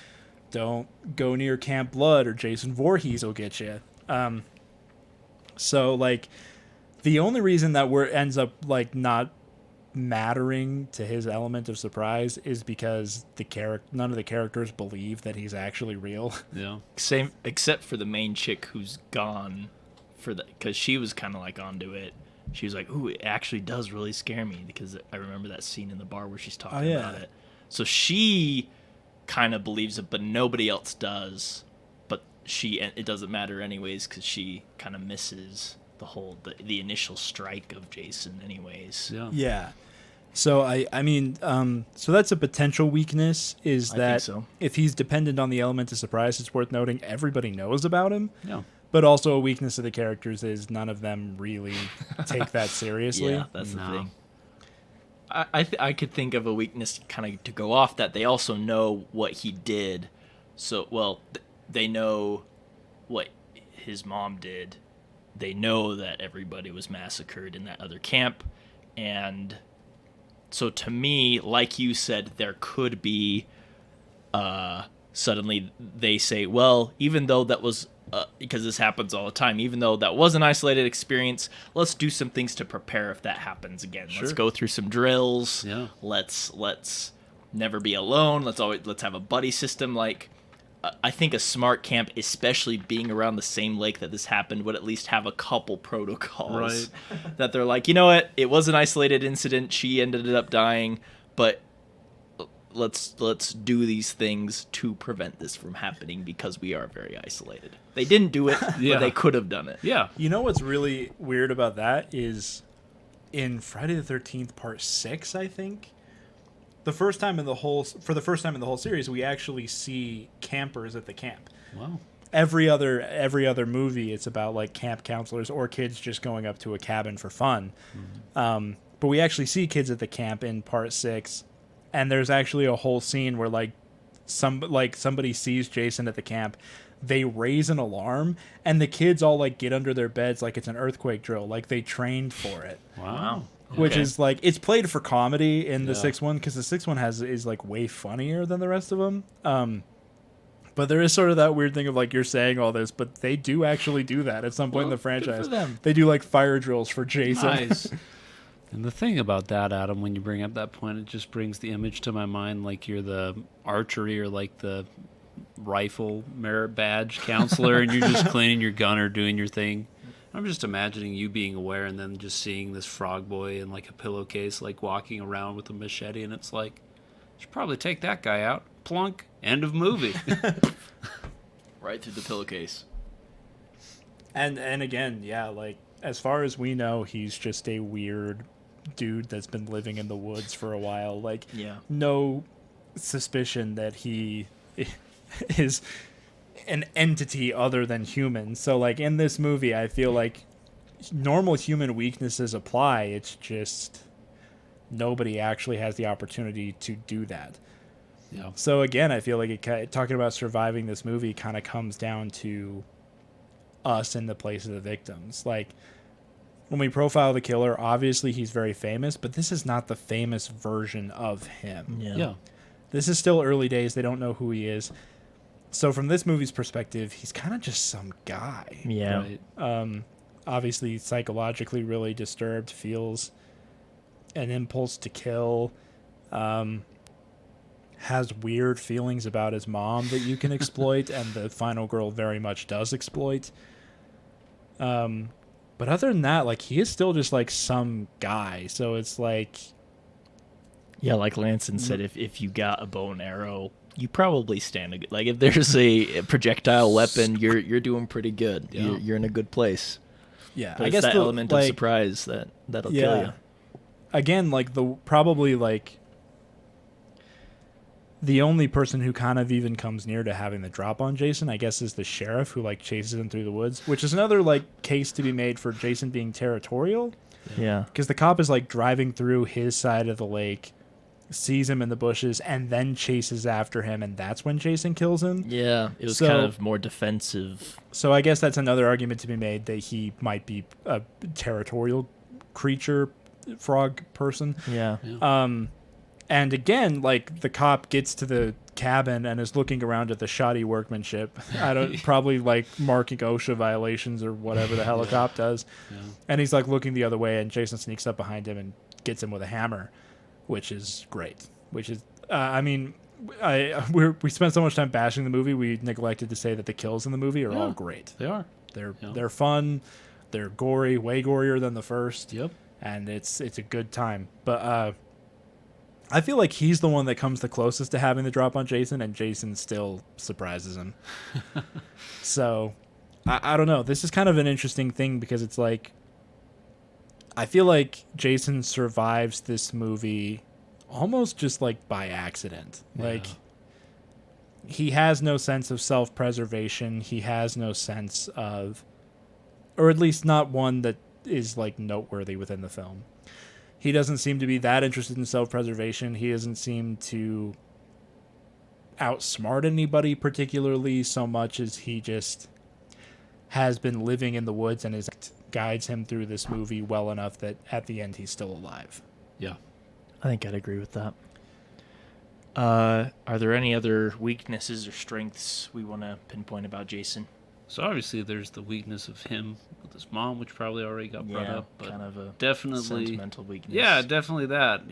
don't go near Camp Blood or Jason Voorhees will get you. So like the only reason that ends up like not mattering to his element of surprise is because none of the characters believe that he's actually real. Yeah. Same, except for the main chick who's gone. Because she was kind of like onto it. She was like, ooh, it actually does really scare me, because I remember that scene in the bar where she's talking about it. So she kind of believes it, but nobody else does. But it doesn't matter anyways, because she kind of misses the initial strike of Jason anyways. Yeah. So I mean, so that's a potential weakness, is that if he's dependent on the element of surprise, it's worth noting everybody knows about him. Yeah. But also a weakness of the characters is none of them really take that seriously. Yeah, that's the thing. I could think of a weakness kind of to go off that. They also know what he did. So, they know what his mom did. They know that everybody was massacred in that other camp. And so to me, like you said, there could be suddenly they say, well, even though that was because this happens all the time, even though that was an isolated experience, let's do some things to prepare if that happens again. Sure. Let's go through some drills. Yeah. Let's never be alone. Let's have a buddy system. Like, I think a smart camp, especially being around the same lake that this happened, would at least have a couple protocols. Right. That they're like, you know what? It was an isolated incident. She ended up dying, but let's do these things to prevent this from happening, because we are very isolated. They didn't do it, but they could have done it. Yeah. You know what's really weird about that is in Friday the 13th Part 6, I think, for the first time in the whole series, we actually see campers at the camp. Wow. Every other movie, it's about like camp counselors or kids just going up to a cabin for fun. But we actually see kids at the camp in Part 6. And there's actually a whole scene where like somebody sees Jason at the camp, they raise an alarm, and the kids all like get under their beds like it's an earthquake drill, like they trained for it. Wow. Which is like, it's played for comedy in the Yeah. sixth one, because the sixth one is like way funnier than the rest of them. But there is sort of that weird thing of like, you're saying all this, but they do actually do that at some point in the franchise. them. They do like fire drills for Jason. Nice. And the thing about that, Adam, when you bring up that point, it just brings the image to my mind like you're the archery or like the rifle merit badge counselor and you're just cleaning your gun or doing your thing. I'm just imagining you being aware and then just seeing this frog boy in like a pillowcase, like walking around with a machete, and it's like, you should probably take that guy out. Plunk. End of movie. Right through the pillowcase. And again, yeah, like as far as we know, he's just a weird dude that's been living in the woods for a while. Like, Yeah. no suspicion that he is an entity other than human. So like in this movie, I feel like normal human weaknesses apply. It's just nobody actually has the opportunity to do that. Yeah. So again, I feel like talking about surviving this movie kind of comes down to us in the place of the victims. Like, when we profile the killer, obviously he's very famous, but this is not the famous version of him. Yeah. This is still early days. They don't know who he is. So from this movie's perspective, he's kind of just some guy. Yeah. Right. Obviously psychologically really disturbed, feels an impulse to kill, has weird feelings about his mom that you can exploit, and the final girl very much does exploit. But other than that, like, he is still just like some guy. So it's like, Yeah, like Lanson said, if you got a bow and arrow, you probably stand a good. Like, if there's a projectile weapon, you're doing pretty good. Yeah. You're in a good place. yeah, But I it's guess that the element of surprise that'll kill you. Again, like the only person who kind of even comes near to having the drop on Jason, I guess, is the sheriff who like chases him through the woods, which is another like case to be made for Jason being territorial, Yeah. because the cop is like driving through his side of the lake, sees him in the bushes, and then chases after him, and that's when Jason kills him. Yeah. It was So- kind of more defensive. So I guess that's another argument to be made that he might be a territorial creature, frog person. Yeah. And again, like, the cop gets to the cabin and is looking around at the shoddy workmanship. Probably like marking OSHA violations or whatever the hell a cop does. Yeah. And he's like looking the other way, and Jason sneaks up behind him and gets him with a hammer, which is great. Which is, I mean, we spent so much time bashing the movie, we neglected to say that the kills in the movie are all great. They are. They're fun, they're gory, way gorier than the first. Yep. And it's a good time. But I feel like he's the one that comes the closest to having the drop on Jason, and Jason still surprises him. So, I don't know. This is kind of an interesting thing, because it's like, I feel like Jason survives this movie almost just like by accident. Yeah. Like, he has no sense of self-preservation. He has no sense of, or at least not one that is like noteworthy within the film. He doesn't seem to be that interested in self-preservation. He doesn't seem to outsmart anybody particularly, so much as he just has been living in the woods and guides him through this movie well enough that at the end he's still alive. Yeah. I think I'd agree with that. Are there any other weaknesses or strengths we want to pinpoint about Jason? So obviously there's the weakness of him with his mom, which probably already got brought up, but kind of a definitely sentimental weakness. Yeah, definitely that,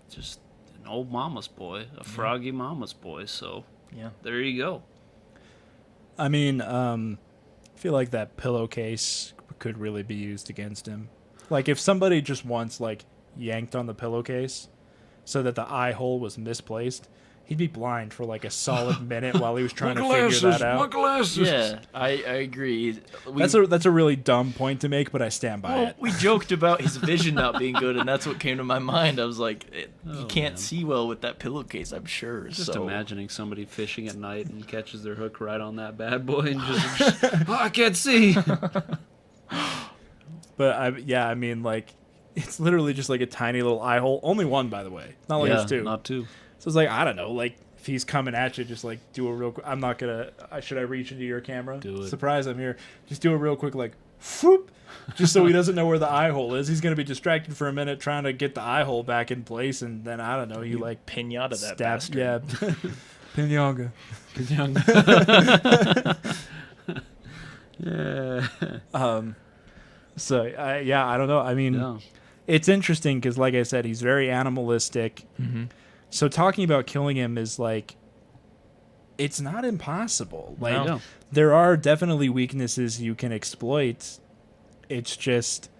just an old mama's boy, a froggy mama's boy, so Yeah. there you go. I mean, I feel like that pillowcase could really be used against him. Like, if somebody just once, like, yanked on the pillowcase so that the eye hole was misplaced, he'd be blind for, like, a solid minute while he was trying to figure that out. Yeah, I agree. That's a really dumb point to make, but I stand by it. We joked about his vision not being good, and that's what came to my mind. I was like, you can't man. see well with that pillowcase, I'm sure. Just so. imagining somebody fishing at night and catches their hook right on that bad boy and just I can't see. But, I mean, like, it's literally just like a tiny little eye hole. Only one, by the way. Not like there's two. Not two. So it's like, I don't know, like if he's coming at you, just like do a real quick. I'm not gonna. Should I reach into your camera? Do it. Surprise! I'm here. Just do a real quick like, whoop. Just so he doesn't know where the eye hole is. He's gonna be distracted for a minute trying to get the eye hole back in place, and then I don't know. You like pinata that stab. bastard. Yeah. Pinata. Yeah. So I don't know. I mean, it's interesting because, like I said, he's very animalistic. Mm-hmm. So talking about killing him is like, it's not impossible. Like No. there are definitely weaknesses you can exploit. It's just,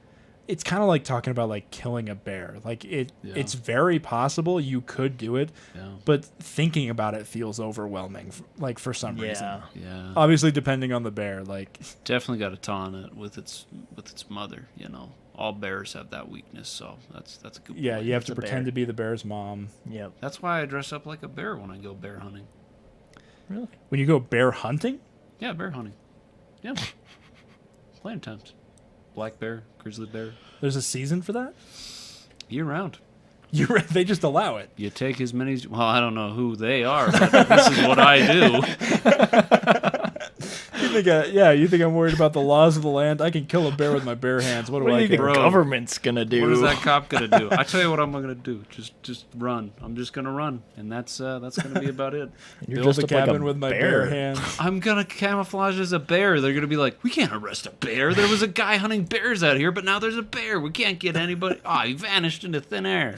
it's kind of like talking about like killing a bear. Like it's very possible you could do it, but thinking about it feels overwhelming. Like for some reason. Yeah. Obviously, depending on the bear. Like Definitely got to taunt it with its mother. You know, all bears have that weakness, so that's a good. Yeah, point. you have It's to a pretend bear. to be the bear's mom. Yep. That's why I dress up like a bear when I go bear hunting. Really? When you go bear hunting? Yeah, bear hunting. Yeah. Plenty of times. Black bear, grizzly bear, There's a season for that? year round. They just allow it. You take as many. Well, I don't know who they are, but this is what I do. You think I'm worried about the laws of the land? I can kill a bear with my bare hands. What do What do I you think care? the Bro, government's gonna do? What is that cop gonna do? I tell you what I'm gonna do. Just run. I'm just gonna run, and that's gonna be about it. You're Build dressed a up like cabin with my bare hands. I'm gonna camouflage as a bear. They're gonna be like, we can't arrest a bear. There was a guy hunting bears out here, but now there's a bear. We can't get anybody. He vanished into thin air.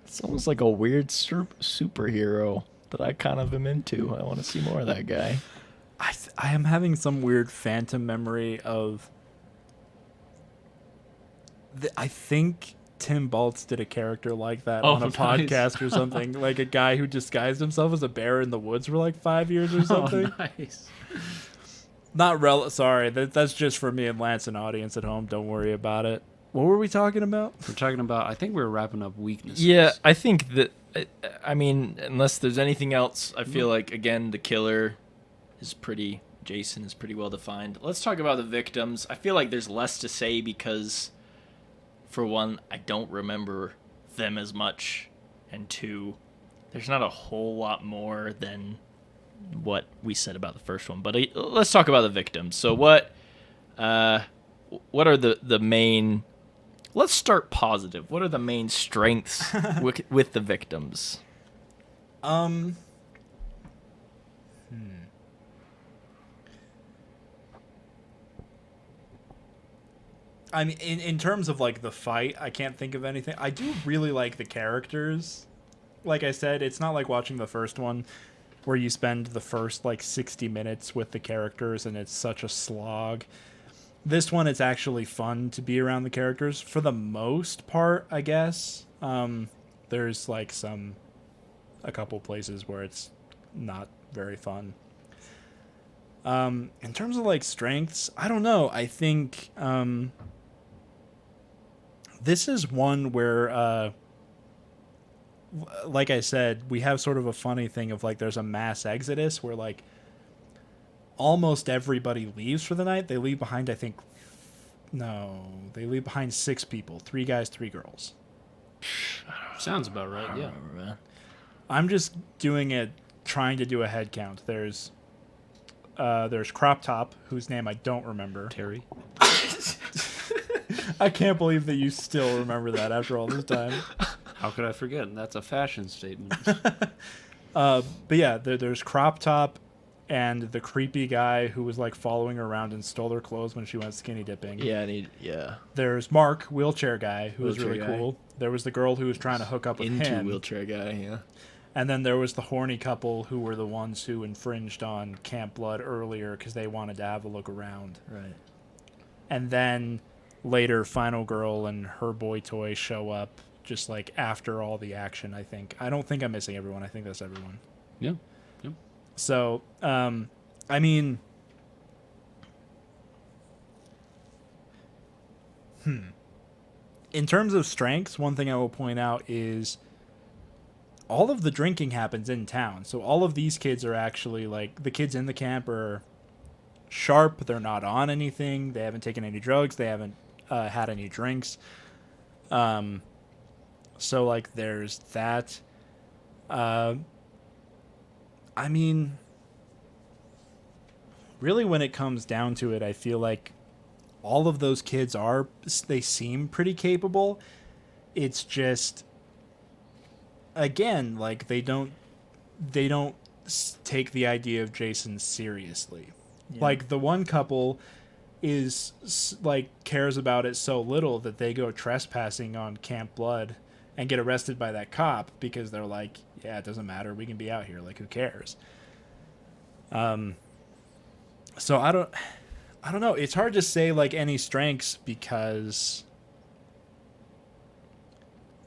It's almost like a weird superhero that I kind of am into. I want to see more of that guy. I am having some weird phantom memory of. I think Tim Baltz did a character like that on a nice. podcast or something. Like a guy who disguised himself as a bear in the woods for like 5 years or something. Oh, nice. Not sorry, that's just for me and Lance and audience at home. Don't worry about it. What were we talking about? We're talking about. I think we're wrapping up weaknesses. Yeah, I think that. I mean, unless there's anything else, I feel like again the killer is pretty. Jason is pretty well defined. Let's talk about the victims. I feel like there's less to say because, for one, I don't remember them as much, and two, there's not a whole lot more than what we said about the first one. But let's talk about the victims. So what are the main? Let's start positive. What are the main strengths with the victims? I mean, in terms of like the fight, I can't think of anything. I do really like the characters. Like I said, it's not like watching the first one where you spend the first like 60 minutes with the characters and it's such a slog. This one, it's actually fun to be around the characters for the most part, I guess. There's like a couple places where it's not very fun. In terms of like strengths, I don't know. I think this is one where, like I said, we have sort of a funny thing of like there's a mass exodus where like almost everybody leaves for the night. They leave behind, they leave behind 6 people, 3 guys, 3 girls. Sounds about right. Yeah. Man. I'm just trying to do a head count. There's Crop Top, whose name I don't remember. Terry. I can't believe that you still remember that after all this time. How could I forget? That's a fashion statement. But yeah, there's Crop Top and the creepy guy who was like following her around and stole her clothes when she went skinny dipping. Yeah. There's Mark, wheelchair guy, who was Wheelchair really guy. cool. There was the girl who was trying to hook up with Into him. wheelchair guy, yeah. And then there was the horny couple who were the ones who infringed on Camp Blood earlier because they wanted to have a look around. Right. And then later, Final Girl and her boy toy show up just like after all the action, I think. I don't think I'm missing everyone. I think that's everyone. Yeah. Yep. So, I mean... In terms of strengths, one thing I will point out is all of the drinking happens in town. So all of these kids are actually, like, the kids in the camp are sharp. They're not on anything. They haven't taken any drugs. They haven't had any drinks. So like there's that. I mean, really when it comes down to it, I feel like all of those kids they seem pretty capable. It's just, again, like they don't take the idea of Jason seriously. Yeah. Like the one couple like cares about it so little that they go trespassing on Camp Blood and get arrested by that cop because they're like, yeah, it doesn't matter, we can be out here, like who cares. So I don't know, it's hard to say like any strengths because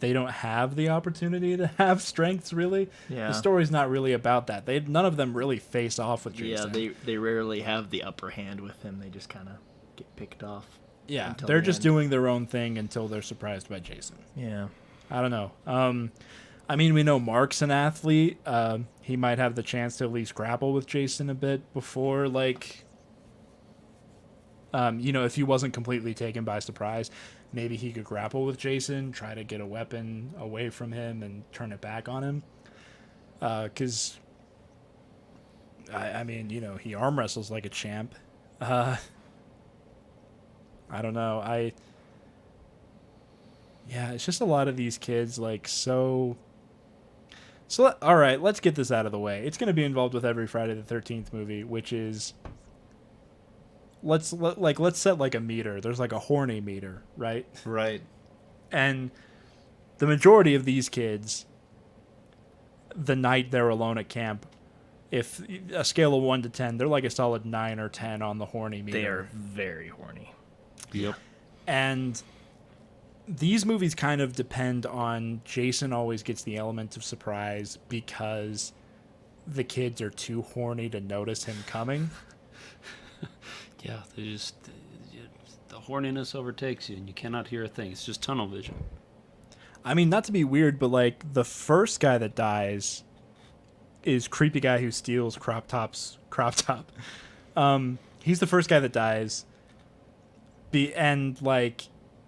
they don't have the opportunity to have strengths, really. Yeah. The story's not really about that. None of them really face off with Jason. Yeah, they rarely have the upper hand with him. They just kind of get picked off. Yeah, they're just doing their own thing until they're surprised by Jason. Yeah. I don't know. I mean, we know Mark's an athlete. He might have the chance to at least grapple with Jason a bit before, like, if he wasn't completely taken by surprise. Maybe he could grapple with Jason, try to get a weapon away from him and turn it back on him. Because, I mean, he arm wrestles like a champ. I don't know. Yeah, it's just a lot of these kids, like, so all right, let's get this out of the way. It's going to be involved with every Friday the 13th movie, which is... Let's set like a meter. There's like a horny meter, right? Right. And the majority of these kids, the night they're alone at camp, if a scale of 1 to 10, they're like a solid 9 or 10 on the horny meter. They are very horny. Yep. And these movies kind of depend on Jason always gets the element of surprise because the kids are too horny to notice him coming. Yeah, the horniness overtakes you, and you cannot hear a thing. It's just tunnel vision. I mean, not to be weird, but like the first guy that dies is creepy guy who steals crop top. He's the first guy that dies. And like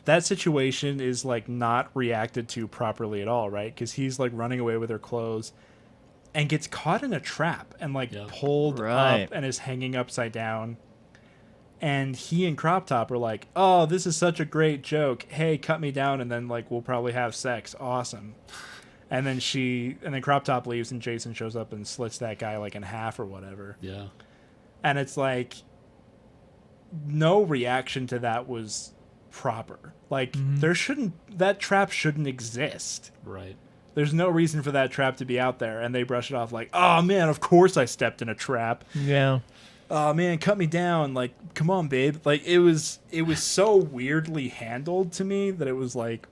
that situation is like not reacted to properly at all, right? Because he's like running away with her clothes and gets caught in a trap and like pulled up and is hanging upside down. And he and Crop Top are like, oh, this is such a great joke. Hey, cut me down, and then like we'll probably have sex. Awesome. And then Crop Top leaves, and Jason shows up and slits that guy like in half or whatever. Yeah. And it's like, no reaction to that was proper. Like that trap shouldn't exist. Right. There's no reason for that trap to be out there, and they brush it off like, oh man, of course I stepped in a trap. Yeah. Oh man, cut me down. Like, come on, babe. Like, it was so weirdly handled to me that it was like,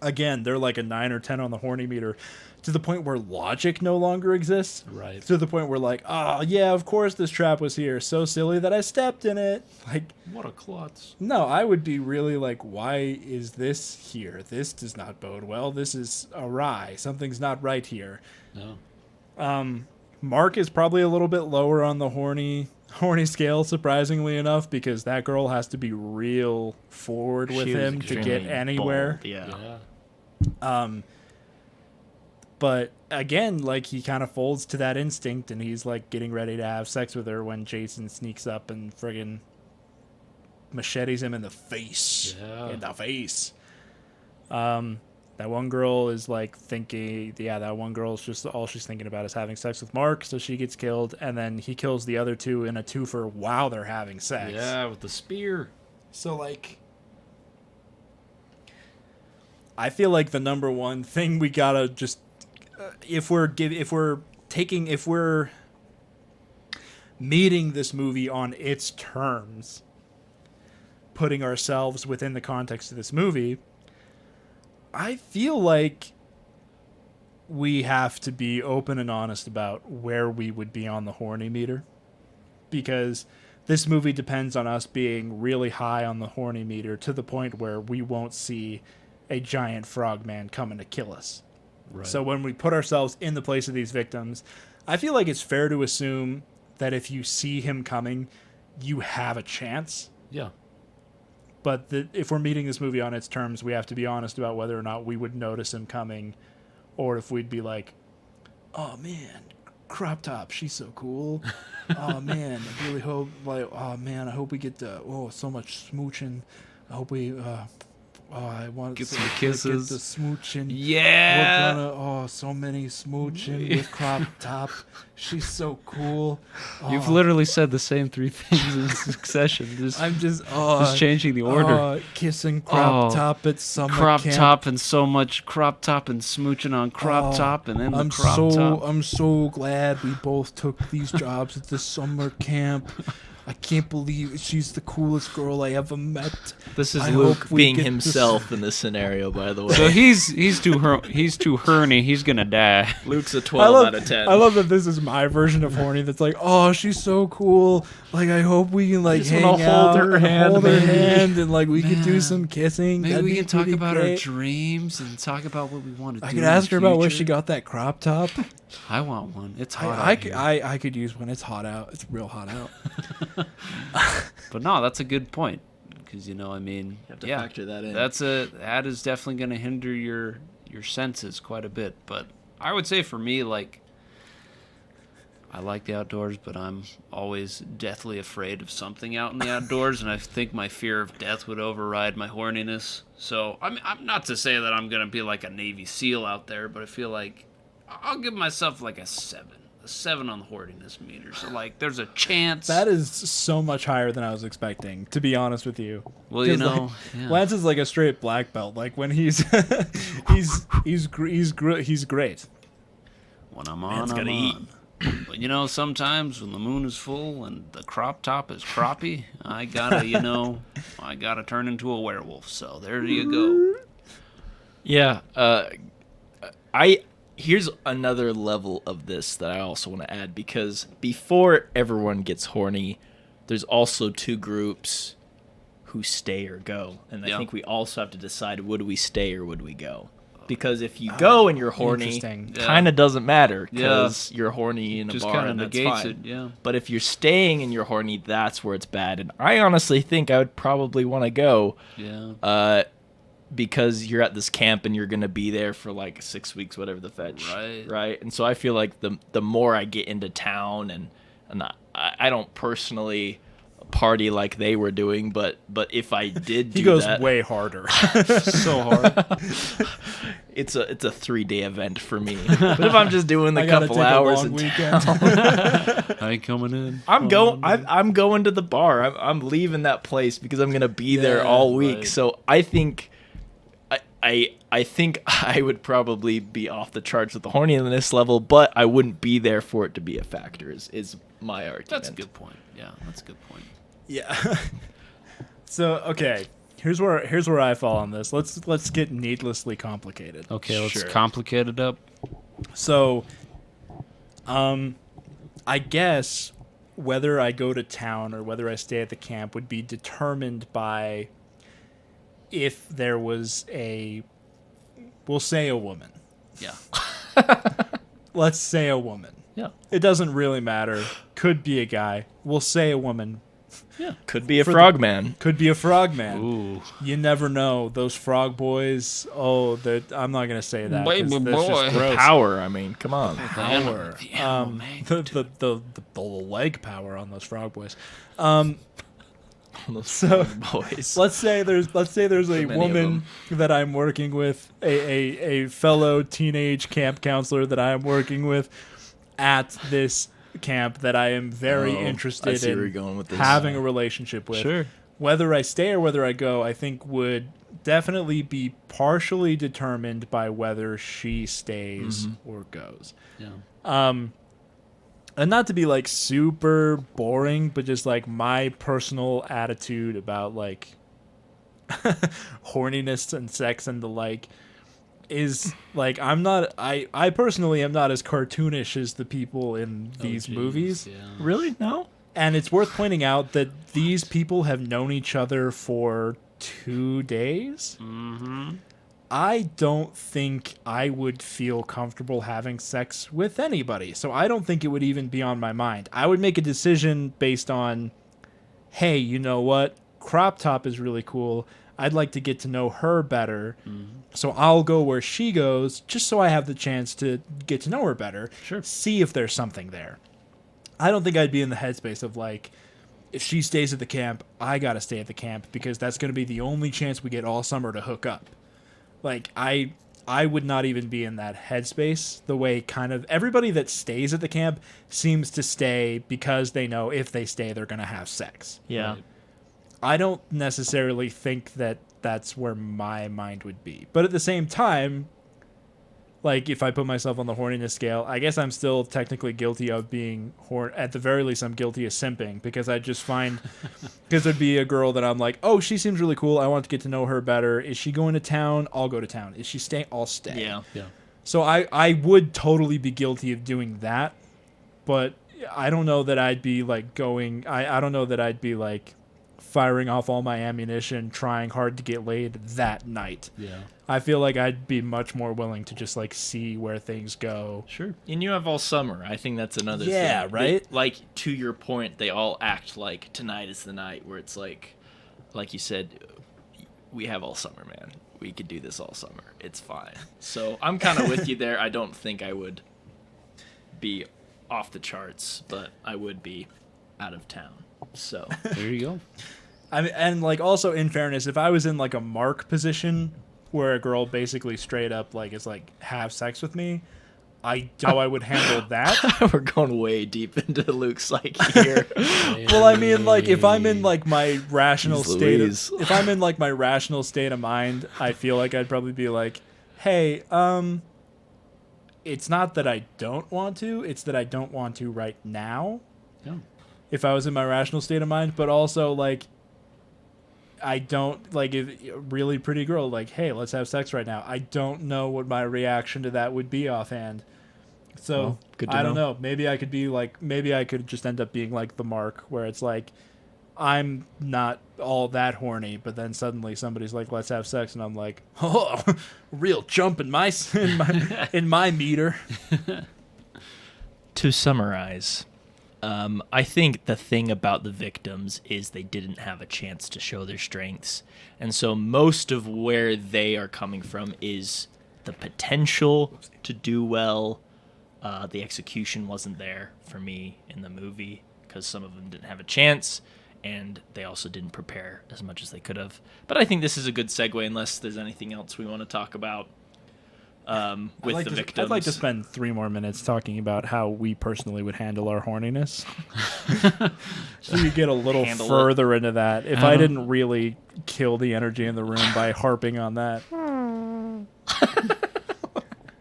again, they're like a 9 or 10 on the horny meter to the point where logic no longer exists. Right. To the point where like, oh yeah, of course this trap was here. So silly that I stepped in it. Like, what a klutz. No, I would be really like, why is this here? This does not bode well. This is awry. Something's not right here. No. Mark is probably a little bit lower on the horny scale, surprisingly enough, because that girl has to be real forward with him to get anywhere. Bold, yeah. But again, like he kind of folds to that instinct, and he's like getting ready to have sex with her when Jason sneaks up and friggin' machetes him in the face. Yeah. In the face. That one girl is like thinking, that one girl's just all she's thinking about is having sex with Mark, so she gets killed, and then he kills the other two in a twofer while they're having sex. Yeah, with the spear. So like, I feel like the number one thing we gotta just, if we're meeting this movie on its terms, putting ourselves within the context of this movie, I feel like we have to be open and honest about where we would be on the horny meter, because this movie depends on us being really high on the horny meter to the point where we won't see a giant frogman coming to kill us. Right. So when we put ourselves in the place of these victims, I feel like it's fair to assume that if you see him coming, you have a chance. Yeah. But if we're meeting this movie on its terms, we have to be honest about whether or not we would notice him coming, or if we'd be like, "Oh man, crop top, she's so cool. Oh man, I really hope oh man, I hope we get so much smooching. I hope we I want Get to some kisses. Get the smooching. Yeah. We're gonna so many smooching with crop top. She's so cool. You've literally said the same 3 things in succession. Just changing the order. Kissing crop top at summer Crop camp. top and so much crop top and smooching on crop top and then the crop top. I'm so glad we both took these jobs at the summer camp. I can't believe she's the coolest girl I ever met. This is I Luke hope we being get himself in this scenario, by the way. So he's too horny. He's gonna die. Luke's a 12 out of 10. I love that this is my version of horny. That's like, oh, she's so cool. Like, I hope we can like just hang wanna out, hold her hand, hold her maybe. hand, and like we can do Man. some kissing. Maybe That'd we be can talk pretty about our great. dreams and talk about what we want to do. I could in ask the her about where future. she got that crop top. I want one. It's hot. I could use one. It's hot out. It's real hot out. But no, that's a good point. Because I mean, You have to yeah, factor that in. that is definitely going to hinder your senses quite a bit. But I would say for me, like, I like the outdoors, but I'm always deathly afraid of something out in the outdoors, and I think my fear of death would override my horniness. So I'm not to say that I'm going to be like a Navy SEAL out there, but I feel like I'll give myself like a 7. A 7 on the horniness meter. So, like, there's a chance. That is so much higher than I was expecting, to be honest with you. Well, 'Cause, like, like, Lance is like a straight black belt. Like when he's he's great. When I'm on, Man's I'm gotta on. But sometimes when the moon is full and the crop top is croppy, I gotta turn into a werewolf. So there you go. Yeah, here's another level of this that I also want to add, because before everyone gets horny, there's also 2 groups who stay or go. And I think we also have to decide, would we stay or would we go? Because if you go and you're horny, Interesting. kind of doesn't matter because you're horny in a Just bar kind of and that's negates fine. it. Yeah. But if you're staying and you're horny, that's where it's bad. And I honestly think I would probably want to go. Yeah. Because you're at this camp and you're gonna be there for like 6 weeks, whatever the fetch, right? And so I feel like the more I get into town, and I don't personally party like they were doing, but if I did, He do goes that, way harder. So hard. it's a 3-day event for me. But if I'm just doing the I gotta couple take hours a in long town, weekend. I ain't coming in. I'm going to the bar. I'm leaving that place because I'm gonna be there all week. right. So I think. I think I would probably be off the charts with the horniness level, but I wouldn't be there for it to be a factor. Is my argument. That's a good point. Yeah, that's a good point. Yeah. So okay, here's where I fall on this. Let's get needlessly complicated. Okay, let's Sure. complicate it up. So, I guess whether I go to town or whether I stay at the camp would be determined by if there was we'll say a woman. Yeah. Let's say a woman. Yeah. It doesn't really matter. Could be a guy. We'll say a woman. Could be a For the- frogman. Could be a frogman. Ooh. You never know. Those frog boys. Oh, I'm not gonna say that. 'cause Baby that's boy. just gross. Power. I mean, come on. Power. The animal man. The leg power on those frog boys. Those So- frog boys. Let's say there's a many of woman that I'm working with, a fellow teenage camp counselor that I am working with at this camp that I am very Oh, I interested see where you're in going with this. having a relationship with. Sure. Whether I stay or whether I go, I think would definitely be partially determined by whether she stays or goes. Yeah. And not to be like super boring, but just like my personal attitude about like horniness and sex and the like is like I personally am not as cartoonish as the people in these movies. Yeah. Really? No. And it's worth pointing out that these people have known each other for 2 days. Mm-hmm. I don't think I would feel comfortable having sex with anybody. So I don't think it would even be on my mind. I would make a decision based on, hey, you know what? crop top is really cool. I'd like to get to know her better. So I'll go where she goes just so I have the chance to get to know her better. Sure. See if there's something there. I don't think I'd be in the headspace of like, if she stays at the camp, I got to stay at the camp because that's going to be the only chance we get all summer to hook up. Like, I would not even be in that headspace the way kind of everybody that stays at the camp seems to stay because they know if they stay, they're going to have sex. Yeah. Right? I don't necessarily think that that's where my mind would be. But at the same time, like, if I put myself on the horniness scale, I guess I'm still technically guilty of being at the very least, I'm guilty of simping because I just find because there'd be a girl that I'm like, oh, she seems really cool. I want to get to know her better. Is she going to town? I'll go to town. Is she staying? I'll stay. Yeah. So I would totally be guilty of doing that, but I don't know that I'd be like going. I don't know that I'd be like firing off all my ammunition, trying hard to get laid that night. Yeah. I feel like I'd be much more willing to just like see where things go. Sure. And you have all summer. I think that's another thing. Yeah, right? Like, to your point, they all act like tonight is the night where it's like you said, we have all summer, man. We could do this all summer. It's fine. So I'm kind of with you there. I don't think I would be off the charts, but I would be out of town. So There you go. I mean, and like also in fairness, if I was in like a mark position where a girl basically straight up like is like have sex with me, I would handle that. we're going way deep into Luke's like here. Well, I mean, like if I'm in like my rational Jeez state, Louise. if I'm in like my rational state of mind, I feel like I'd probably be like, hey, it's not that I don't want to, it's that I don't want to right now. Yeah. If I was in my rational state of mind, but also like I don't like if a really pretty girl like, hey, let's have sex right now. I don't know what my reaction to that would be offhand. So Well, good to I don't know. know. Maybe I could be like, maybe I could just end up being like the mark where it's like, I'm not all that horny, but then suddenly somebody's like, let's have sex, and I'm like, oh, real jump in my in my meter. To summarize, I think the thing about the victims is they didn't have a chance to show their strengths. And so most of where they are coming from is the potential to do well. The execution wasn't there for me in the movie because some of them didn't have a chance, and they also didn't prepare as much as they could have. But I think this is a good segue unless there's anything else we want to talk about. With the victims. I'd like to spend 3 more minutes talking about how we personally would handle our horniness. So you get a little Handle further into that. If I didn't really kill the energy in the room by harping on that.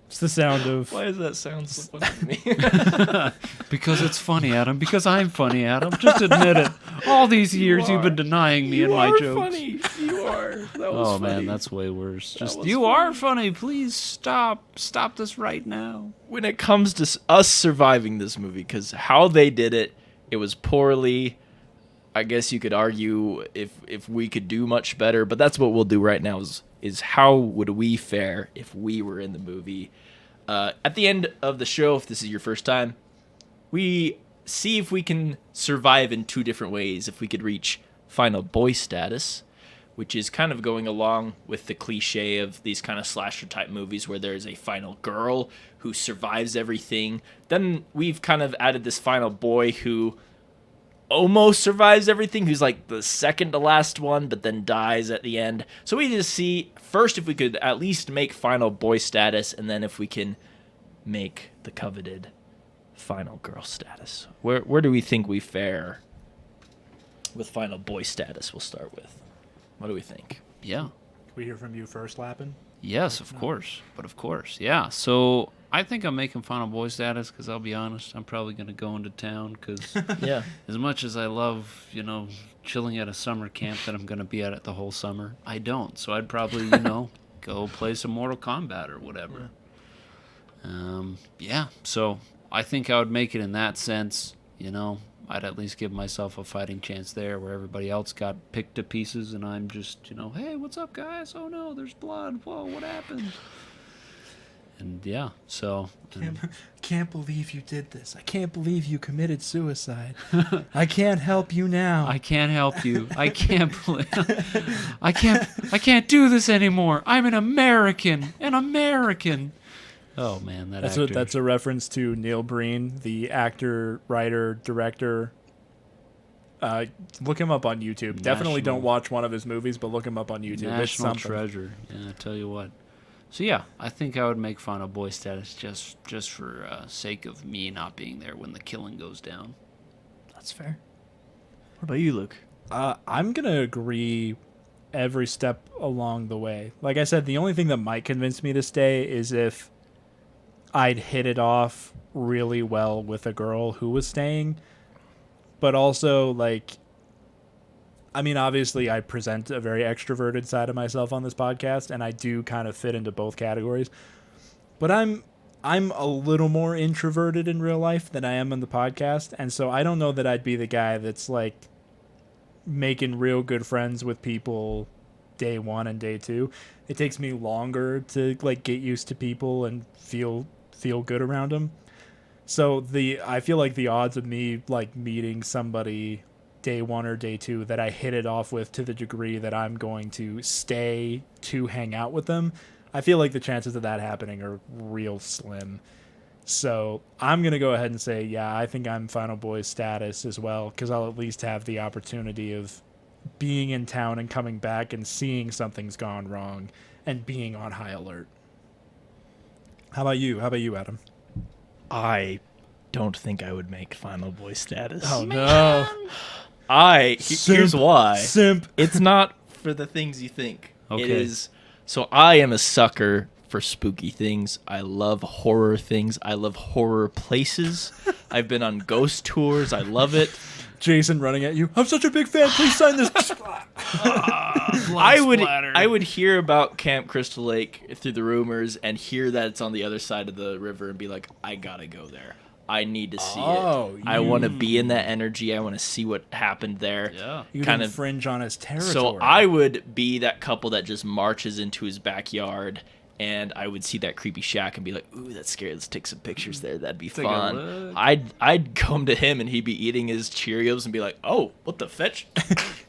It's the sound of... Why does that sound so funny to me? Because it's funny, Adam. Because I'm funny, Adam. Just admit it. All these years you've been denying me and my jokes. Funny. You are. That was Oh funny. man, that's way worse. Just was you funny. are funny. Please stop. Stop this right now. When it comes to us surviving this movie, because how they did it, it was poorly. I guess you could argue if we could do much better, but that's what we'll do right now is how would we fare if we were in the movie. At the end of the show, if this is your first time, we see if we can survive in 2 different ways. If we could reach final boy status, which is kind of going along with the cliche of these kind of slasher type movies where there's a final girl who survives everything. Then we've kind of added this final boy who almost survives everything, who's like the second to last one, but then dies at the end. So we just see first if we could at least make final boy status, and then if we can make the coveted final girl status. Where do we think we fare with final boy status? We'll start with. What do we think? Yeah. Can we hear from you first, Lappin? Yes, of course. But of course, yeah. So I think I'm making final boy status because I'll be honest, I'm probably going to go into town because Yeah. as much as I love, chilling at a summer camp that I'm going to be at it the whole summer, I don't. So I'd probably, go play some Mortal Kombat or whatever. Yeah. So I think I would make it in that sense, I'd at least give myself a fighting chance there where everybody else got picked to pieces and I'm just, hey, what's up, guys? Oh, no, there's blood. Whoa, what happened? And yeah, so Can't believe you did this. I can't believe you committed suicide. I can't help you now. I can't help you. I can't believe I can't do this anymore. I'm an American. Oh man, That's a reference to Neil Breen, the actor, writer, director. Look him up on YouTube. Definitely don't watch one of his movies, but look him up on YouTube. It's National something. treasure. Yeah, I tell you what. So yeah, I think I would make Final Boy status just for sake of me not being there when the killing goes down. That's fair. What about you, Luke? I'm going to agree every step along the way. Like I said, the only thing that might convince me to stay is if I'd hit it off really well with a girl who was staying. But also, like, I mean, obviously, I present a very extroverted side of myself on this podcast, and I do kind of fit into both categories. But I'm a little more introverted in real life than I am in the podcast, and so I don't know that I'd be the guy that's, like, making real good friends with people day one and day two. It takes me longer to, like, get used to people and feel good around them. So I feel like the odds of me, like, meeting somebody day one or day two that I hit it off with to the degree that I'm going to stay to hang out with them, I feel like the chances of that happening are real slim. So I'm going to go ahead and say, yeah, I think I'm Final Boy status as well, because I'll at least have the opportunity of being in town and coming back and seeing something's gone wrong and being on high alert. How about you, Adam? I don't think I would make Final Boy status. Oh, no. Here's why. Simp. It's not for the things you think. Okay. It is. So I am a sucker for spooky things. I love horror things. I love horror places. I've been on ghost tours. I love it. Jason running at you. I'm such a big fan. Please sign this. I would hear about Camp Crystal Lake through the rumors and hear that it's on the other side of the river and be like, I gotta go there. I need to see it. I want to be in that energy. I want to see what happened there. Yeah. You kind of infringe on his territory. So I would be that couple that just marches into his backyard, and I would see that creepy shack and be like, ooh, that's scary. Let's take some pictures there. That'd be fun. I'd come to him, and he'd be eating his Cheerios and be like, oh, what the fetch?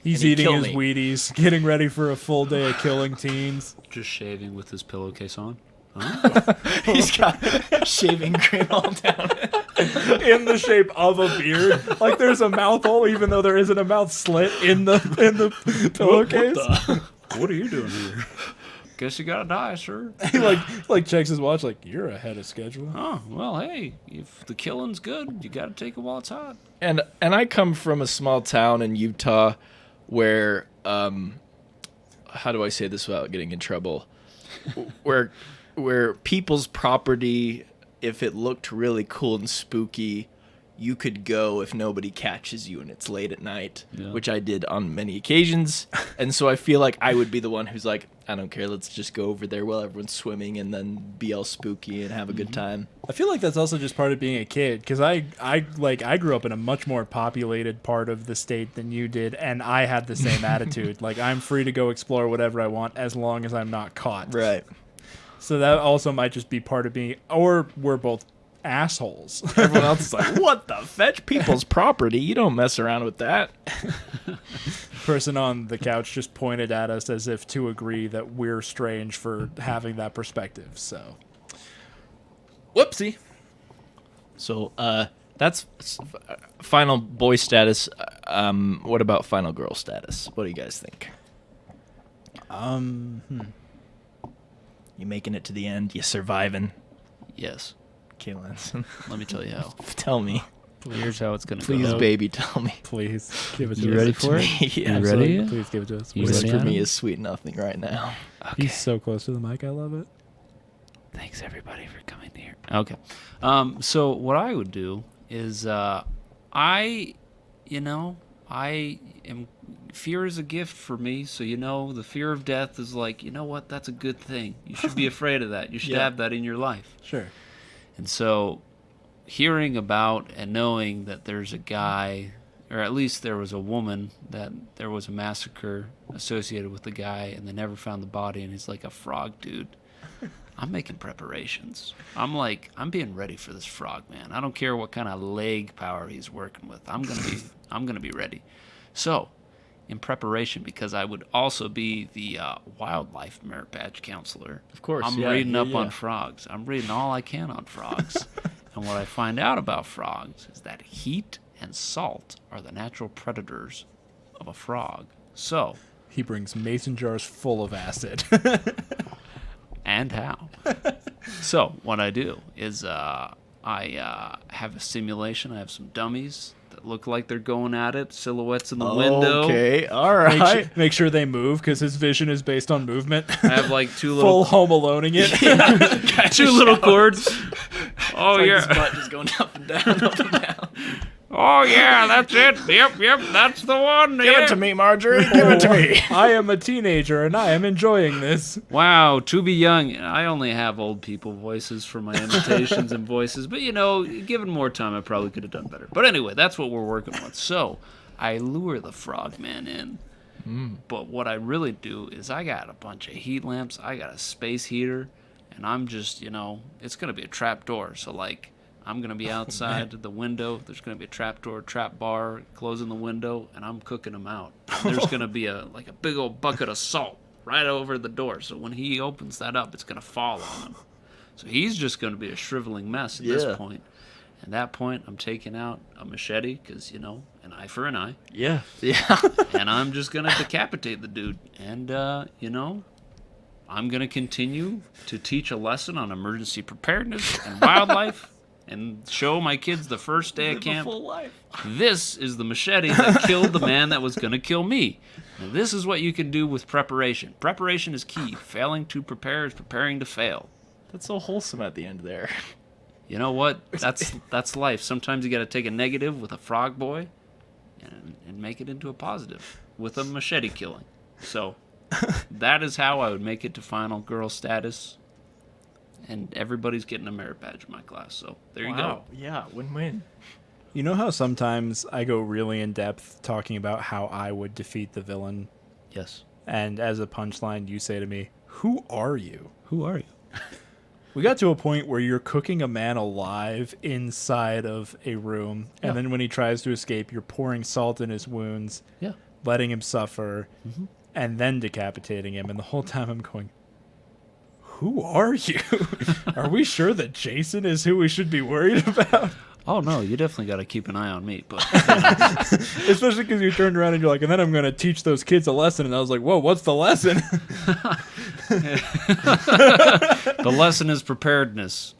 He's eating his Wheaties, getting ready for a full day of killing teens. Just shaving with his pillowcase on. Huh? He's got shaving cream all down in the shape of a beard. Like there's a mouth hole, even though there isn't a mouth slit in the pillowcase. What are you doing here? Guess you gotta die, sir. He like checks his watch. Like you're ahead of schedule. Oh well, hey, if the killing's good, you gotta take it while it's hot. And I come from a small town in Utah, where how do I say this without getting in trouble? Where people's property, if it looked really cool and spooky, you could go if nobody catches you and it's late at night, which I did on many occasions. And so I feel like I would be the one who's like, I don't care, let's just go over there while everyone's swimming and then be all spooky and have a good time. I feel like that's also just part of being a kid, because I grew up in a much more populated part of the state than you did, and I had the same attitude. Like, I'm free to go explore whatever I want as long as I'm not caught. Right. So that also might just be part of being, or we're both assholes. Everyone else is like, what the fetch? People's property. You don't mess around with that. Person on the couch just pointed at us as if to agree that we're strange for having that perspective. So, whoopsie. So, that's final boy status. What about final girl status? What do you guys think? You making it to the end? You surviving? Yes. Okay, Lanson. Let me tell you how. Tell me. Here's how it's gonna go. Please, baby, tell me. Please give it to us. You ready for it? Yeah, you ready? Please give it to us. Whisper me is sweet nothing right now. Okay. He's so close to the mic. I love it. Thanks everybody for coming here. Okay. So what I would do is fear is a gift for me. So, the fear of death is like, you know what? That's a good thing. You should be afraid of that. You should have that in your life. Sure. And so hearing about and knowing that there's a guy, or at least there was a woman, that there was a massacre associated with the guy and they never found the body and he's like a frog dude. I'm making preparations. I'm being ready for this frog man. I don't care what kind of leg power he's working with. I'm gonna be ready. So, in preparation, because I would also be the wildlife merit badge counselor. Of course, I'm reading up on frogs. I'm reading all I can on frogs. And what I find out about frogs is that heat and salt are the natural predators of a frog. So, He brings mason jars full of acid. and how. So what I do is I have a simulation. I have some dummies that look like they're going at it, silhouettes in the window. Okay, all right. Make sure they move because his vision is based on movement. I have like two Full little Home Aloneing it. two little cords. Oh Like yeah. his butt just going up and down, up and down. Oh yeah, that's it. Yep, that's the one. Give it to me, Marjorie. Give it to me. I am a teenager and I am enjoying this. Wow, to be young. I only have old people voices for my imitations and voices, but given more time, I probably could have done better. But anyway, that's what we're working with. So I lure the frogman in. But what I really do is I got a bunch of heat lamps. I got a space heater, and I'm just, it's going to be a trap door. So I'm going to be outside the window. There's going to be a trap door, trap bar, closing the window, and I'm cooking them out. There's going to be a big old bucket of salt right over the door. So when he opens that up, it's going to fall on him. So he's just going to be a shriveling mess at this point. At that point, I'm taking out a machete because, an eye for an eye. Yeah. And I'm just going to decapitate the dude. And, I'm going to continue to teach a lesson on emergency preparedness and wildlife. And show my kids the first day of camp. Full life. This is the machete that killed the man that was going to kill me. Now, this is what you can do with preparation. Preparation is key. Failing to prepare is preparing to fail. That's so wholesome at the end there. You know what? That's life. Sometimes you got to take a negative with a frog boy and make it into a positive with a machete killing. So that is how I would make it to final girl status. And everybody's getting a merit badge in my class. So there you go. Yeah, win-win. You know how sometimes I go really in depth talking about how I would defeat the villain? Yes. And as a punchline, you say to me, "Who are you?" Who are you? We got to a point where you're cooking a man alive inside of a room. And then when he tries to escape, you're pouring salt in his wounds, letting him suffer, and then decapitating him. And the whole time I'm going, who are you? Are we sure that Jason is who we should be worried about? Oh, no, you definitely got to keep an eye on me. But Especially because you turned around and you're like, and then I'm going to teach those kids a lesson. And I was like, whoa, what's the lesson? The lesson is preparedness,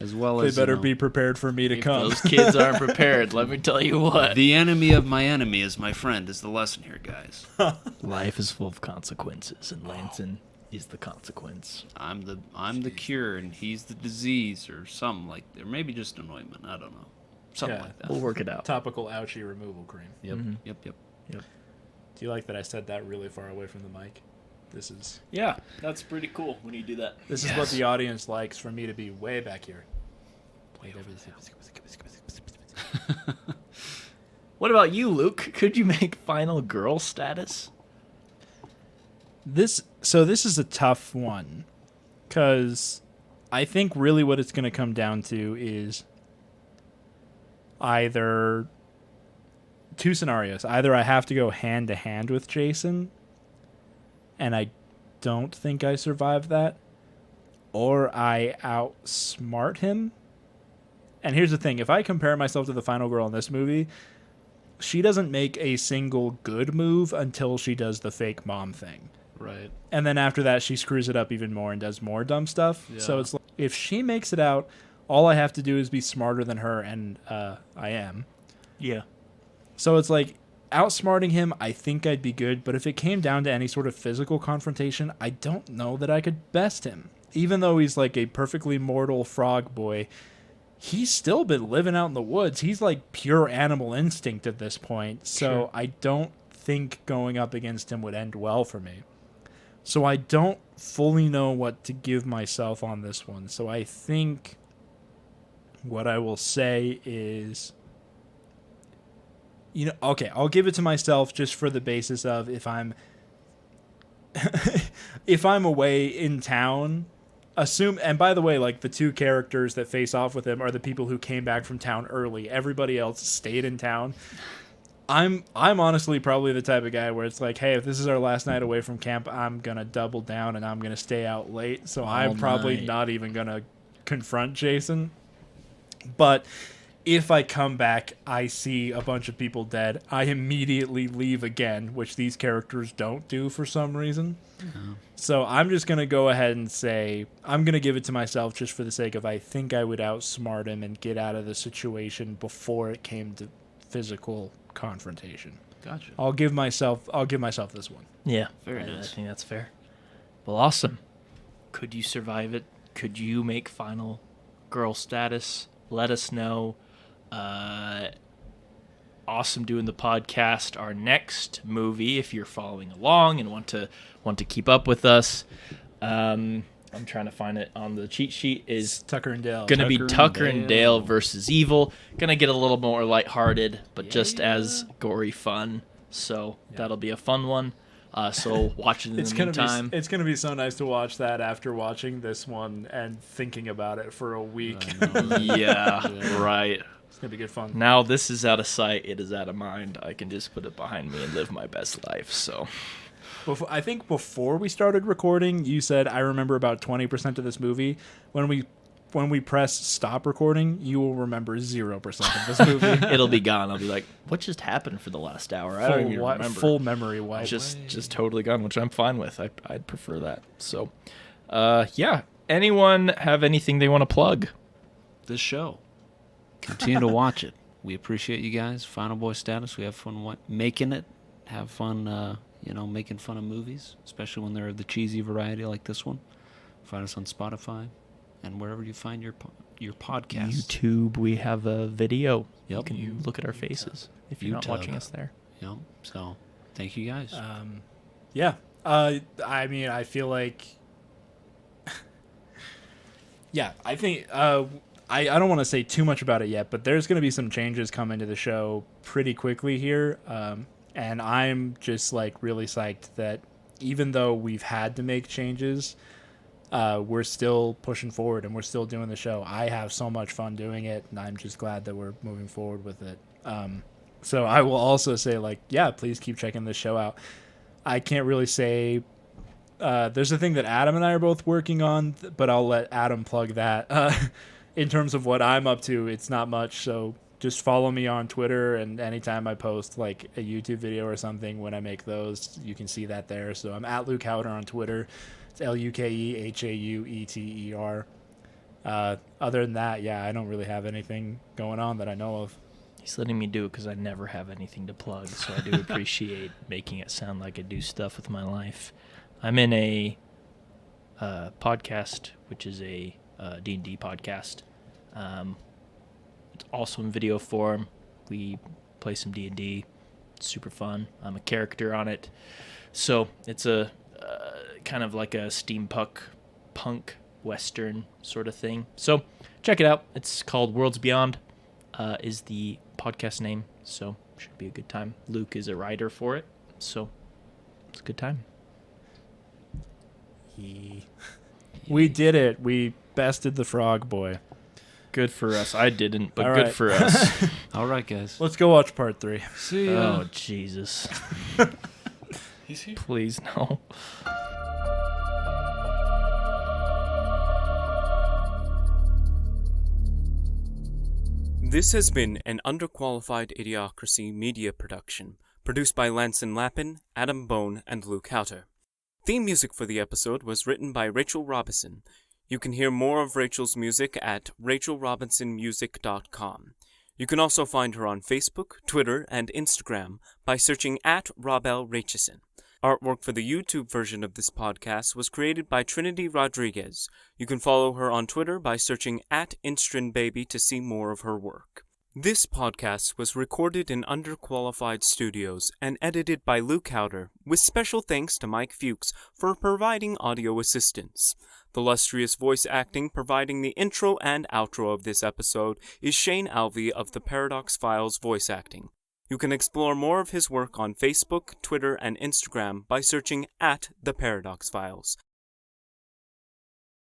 as well They as better be prepared for me to come. Those kids aren't prepared, let me tell you what. the enemy of my enemy is my friend is the lesson here, guys. Life is full of consequences, and Lansing is the consequence. I'm the cure, and he's the disease, or something like that. Or maybe just an ointment. I don't know. Something like that. We'll work it out. Topical ouchie removal cream. Yep, yep. Do you like that I said that really far away from the mic? This is That's pretty cool when you do that. this is what the audience likes, for me to be way back here. What about you, Luke? Could you make final girl status? This is a tough one, because I think really what it's going to come down to is either two scenarios. Either I have to go hand to hand with Jason, and I don't think I survive that, or I outsmart him. And here's the thing, if I compare myself to the final girl in this movie, she doesn't make a single good move until she does the fake mom thing. Right. And then after that, she screws it up even more and does more dumb stuff. Yeah. So it's like, if she makes it out, all I have to do is be smarter than her, and I am. Yeah. So it's like, outsmarting him, I think I'd be good, but if it came down to any sort of physical confrontation, I don't know that I could best him. Even though he's like a perfectly mortal frog boy, he's still been living out in the woods. He's like pure animal instinct at this point. So Sure. I don't think going up against him would end well for me. So I don't fully know what to give myself on this one. So I think what I will say is, okay, I'll give it to myself just for the basis of if I'm away in town assume, and by the way, like the two characters that face off with him are the people who came back from town early. Everybody else stayed in town. I'm honestly probably the type of guy where it's like, hey, if this is our last night away from camp, I'm gonna double down and I'm gonna stay out late. So I'm probably not even gonna confront Jason. But if I come back, I see a bunch of people dead, I immediately leave again, which these characters don't do for some reason. So I'm just going to go ahead and say, I'm going to give it to myself just for the sake of I think I would outsmart him and get out of the situation before it came to physical confrontation. Gotcha. I'll give myself this one. Yeah, Very I nice. think that's fair. Well, awesome. Could you survive it? Could you make final girl status? Let us know. Awesome doing the podcast. Our next movie, if you're following along and want to keep up with us, I'm trying to find it on the cheat sheet, is Tucker and Dale. going to be Tucker and Dale versus Evil. Going to get a little more lighthearted, but just as gory fun. So that'll be a fun one. So watch it in the meantime. It's gonna be so nice to watch that after watching this one and thinking about it for a week. Yeah, right. It's gonna be good fun. Now this is out of sight, it is out of mind. I can just put it behind me and live my best life. So, I think before we started recording, you said I remember about 20% of this movie. When we press stop recording, you will remember 0% of this movie. it'll be gone. I'll be like, what just happened for the last hour? I don't even remember. Full memory wipe. Just totally gone, which I'm fine with. I'd prefer that. So, yeah. Anyone have anything they want to plug? This show. Continue to watch it. We appreciate you guys. Final Boy status. We have fun making it. Have fun, making fun of movies, especially when they're of the cheesy variety like this one. Find us on Spotify and wherever you find your podcasts. YouTube, we have a video. Yep. You can look at our faces if you're not watching us there. Yep. So, thank you guys. Yeah. I mean, I feel like... yeah, I think... I don't want to say too much about it yet, but there's going to be some changes coming to the show pretty quickly here. And I'm just like really psyched that even though we've had to make changes, we're still pushing forward and we're still doing the show. I have so much fun doing it, and I'm just glad that we're moving forward with it. So I will also say, like, yeah, please keep checking this show out. I can't really say... there's a thing that Adam and I are both working on, but I'll let Adam plug that. In terms of what I'm up to, it's not much, so just follow me on Twitter, and anytime I post like a YouTube video or something, when I make those, you can see that there. So I'm at Luke Haueter on Twitter. It's LukeHaueter. Other than that, yeah, I don't really have anything going on that I know of. He's letting me do it because I never have anything to plug, so I do appreciate making it sound like I do stuff with my life. I'm in a podcast, which is a D&D podcast. It's also in video form. We play some D&D. It's super fun. I'm a character on it. So it's a kind of like a steampunk punk western sort of thing. So check it out. It's called Worlds Beyond is the podcast name. So should be a good time. Luke is a writer for it. So it's a good time. We did it. We bested the frog boy. Good for us. I didn't, but All good right. for us. All right, guys. Let's go watch part 3. See ya. Oh, Jesus. He's here. Please, no. This has been an Underqualified Idiocracy media production, produced by Lanson Lappin, Adam Bone, and Luke Haueter. Theme music for the episode was written by Rachel Robison. You can hear more of Rachel's music at rachelrobinsonmusic.com. You can also find her on Facebook, Twitter, and Instagram by searching at Robel Racheson. Artwork for the YouTube version of this podcast was created by Trinity Rodriguez. You can follow her on Twitter by searching at InstrinBaby to see more of her work. This podcast was recorded in Underqualified Studios and edited by Luke Haueter, with special thanks to Mike Fuchs for providing audio assistance. The illustrious voice acting providing the intro and outro of this episode is Shane Alvey of the Paradox Files voice acting. You can explore more of his work on Facebook, Twitter, and Instagram by searching at The Paradox Files.